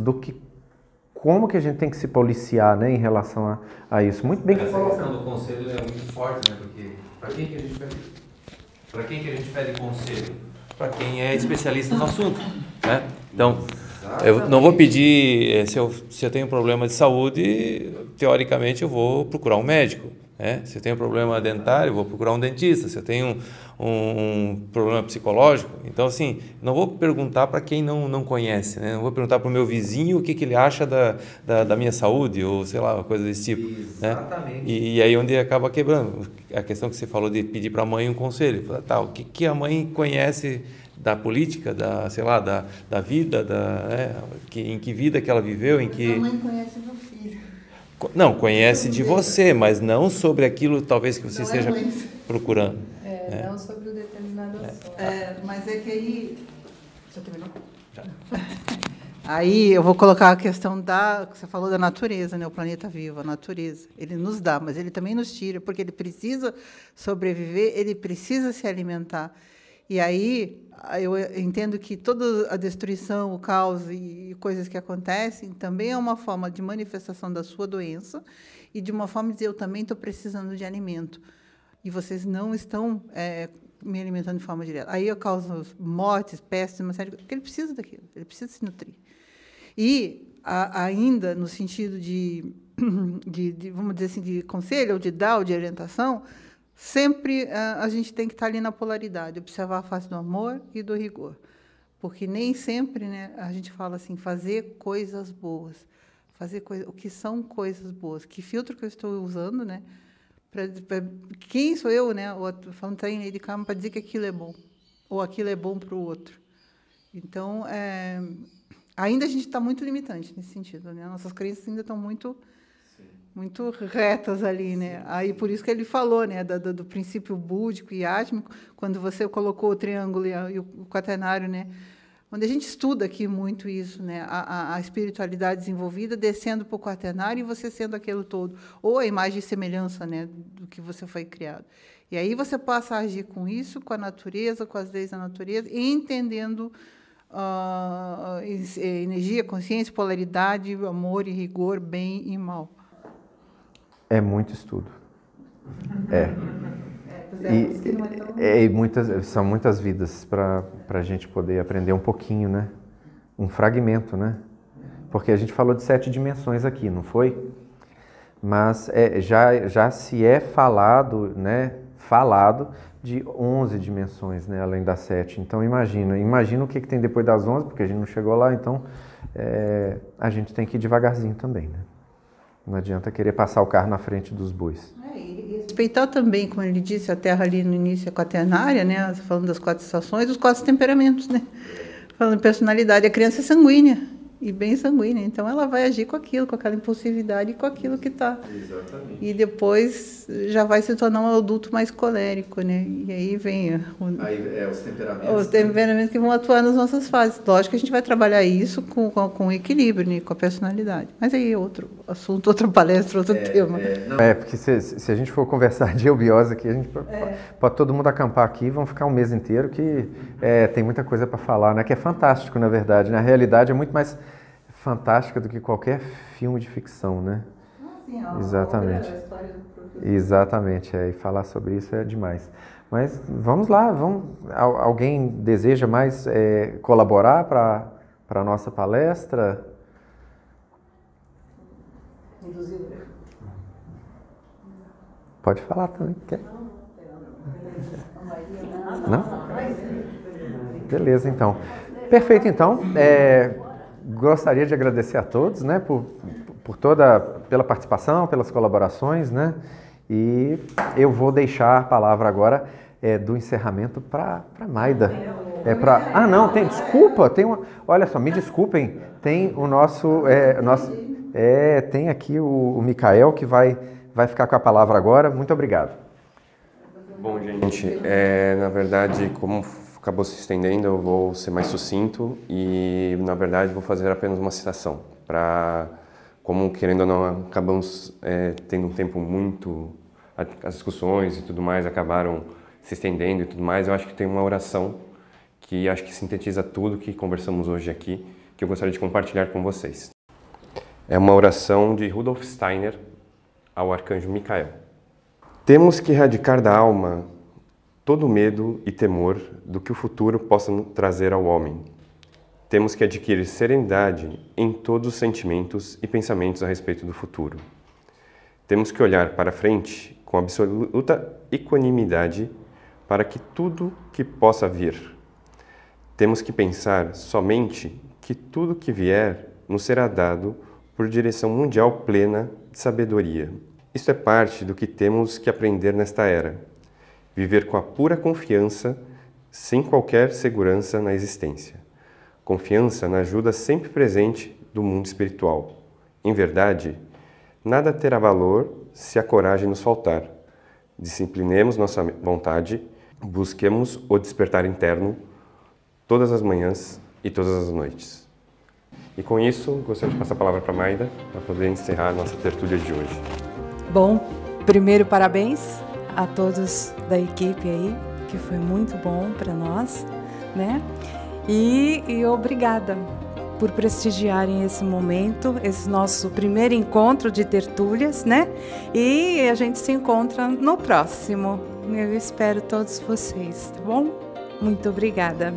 como que a gente tem que se policiar, né, em relação a isso. Muito bem que essa questão do conselho é muito forte, né? Porque para quem que a gente pede conselho? Para quem é especialista no assunto, né? Então, eu não vou pedir, se eu tenho problema de saúde, teoricamente eu vou procurar um médico. Se eu tenho problema dentário, eu vou procurar um dentista. Se eu tenho um problema psicológico, então assim, não vou perguntar para quem não conhece, né? Não vou perguntar para o meu vizinho o que ele acha da minha saúde, ou sei lá, uma coisa desse tipo. Exatamente. Né? E aí onde acaba quebrando. A questão que você falou de pedir para a mãe um conselho. Tá, o que a mãe conhece da política, sei lá, da vida, em que vida que ela viveu, em que... A mãe conhece meu filho. Não, conhece de você, mas não sobre aquilo talvez que você esteja procurando. Não sobre o determinado assunto. Mas é que aí... Você terminou? Já. Aí eu vou colocar a questão que você falou da natureza, né? O planeta vivo, a natureza. Ele nos dá, mas ele também nos tira, porque ele precisa sobreviver, ele precisa se alimentar. E aí eu entendo que toda a destruição, o caos e coisas que acontecem também é uma forma de manifestação da sua doença e de uma forma de dizer, eu também estou precisando de alimento. E vocês não estão me alimentando de forma direta. Aí eu causo mortes, pestes, uma série de coisas, porque ele precisa daquilo, ele precisa se nutrir. E ainda no sentido de vamos dizer assim, de conselho, ou de dar, ou de orientação, sempre a gente tem que estar ali na polaridade, observar a face do amor e do rigor. Porque nem sempre, né, a gente fala assim, fazer coisas boas. O que são coisas boas? Que filtro que eu estou usando, né? Quem sou eu, né? Falando treino de karma para dizer que aquilo é bom. Ou aquilo é bom para o outro. Então, ainda a gente está muito limitante nesse sentido, né? Nossas crenças ainda estão muito retas ali, né? Aí por isso que ele falou, né, do princípio búdico e átmico, quando você colocou o triângulo e o quaternário, né? Onde a gente estuda aqui muito isso, né? A espiritualidade desenvolvida descendo para o quaternário e você sendo aquilo todo, ou a imagem e semelhança, né, do que você foi criado. E aí você passa a agir com isso, com a natureza, com as leis da natureza, e entendendo energia, consciência, polaridade, amor e rigor, bem e mal. É muito estudo. São muitas vidas para a gente poder aprender um pouquinho, né? Um fragmento, né? Porque a gente falou de 7 dimensões aqui, não foi? Mas já se é falado, né? Falado de 11 dimensões, né? Além das 7. Então imagina o que tem depois das 11, porque a gente não chegou lá, então a gente tem que ir devagarzinho também, né? Não adianta querer passar o carro na frente dos bois. E respeitar também, como ele disse, a Terra ali no início é quaternária, né? Falando das 4 estações, os 4 temperamentos, né? Falando em personalidade, a criança é sanguínea. e bem sanguínea. Então ela vai agir com aquilo, com aquela impulsividade e com aquilo que está. Exatamente. E depois já vai se tornar um adulto mais colérico, né? E aí vem Os temperamentos. os temperamentos que vão atuar nas nossas fases. Lógico que a gente vai trabalhar isso com equilíbrio, né? Com a personalidade. Mas aí é outro assunto, outra palestra, outro tema. Porque se a gente for conversar de eubiose aqui, a gente pode todo mundo acampar aqui, vão ficar um mês inteiro, que tem muita coisa para falar, né? Que é fantástico, na verdade. Na realidade, é muito mais fantástica do que qualquer filme de ficção, né? Exatamente. Exatamente, e falar sobre isso é demais. Mas vamos lá, alguém deseja mais colaborar para a nossa palestra? Pode falar também, quer? Não? Beleza, então. Perfeito, então. Gostaria de agradecer a todos, né, pela participação, pelas colaborações, né, e eu vou deixar a palavra agora do encerramento para Maida. Não, desculpa, olha só, me desculpem, tem o tem aqui o Micael que vai ficar com a palavra agora. Muito obrigado. Bom, gente, na verdade, como acabou se estendendo, eu vou ser mais sucinto e, na verdade, vou fazer apenas uma citação como, querendo ou não, acabamos tendo um tempo muito... As discussões e tudo mais acabaram se estendendo e tudo mais. Eu acho que tem uma oração que acho que sintetiza tudo que conversamos hoje aqui, que eu gostaria de compartilhar com vocês. É uma oração de Rudolf Steiner ao arcanjo Micael. Temos que erradicar da alma todo medo e temor do que o futuro possa trazer ao homem. Temos que adquirir serenidade em todos os sentimentos e pensamentos a respeito do futuro. Temos que olhar para frente com absoluta equanimidade para que tudo que possa vir. Temos que pensar somente que tudo que vier nos será dado por direção mundial plena de sabedoria. Isto é parte do que temos que aprender nesta era. Viver com a pura confiança, sem qualquer segurança na existência. Confiança na ajuda sempre presente do mundo espiritual. Em verdade, nada terá valor se a coragem nos faltar. Disciplinemos nossa vontade, busquemos o despertar interno todas as manhãs e todas as noites. E com isso, gostaria de passar a palavra para a Maida, para poder encerrar a nossa tertúlia de hoje. Bom, primeiro parabéns a todos da equipe aí, que foi muito bom para nós, né? E obrigada por prestigiarem esse momento, esse nosso primeiro encontro de tertúlias, né? E a gente se encontra no próximo. Eu espero todos vocês, tá bom? Muito obrigada.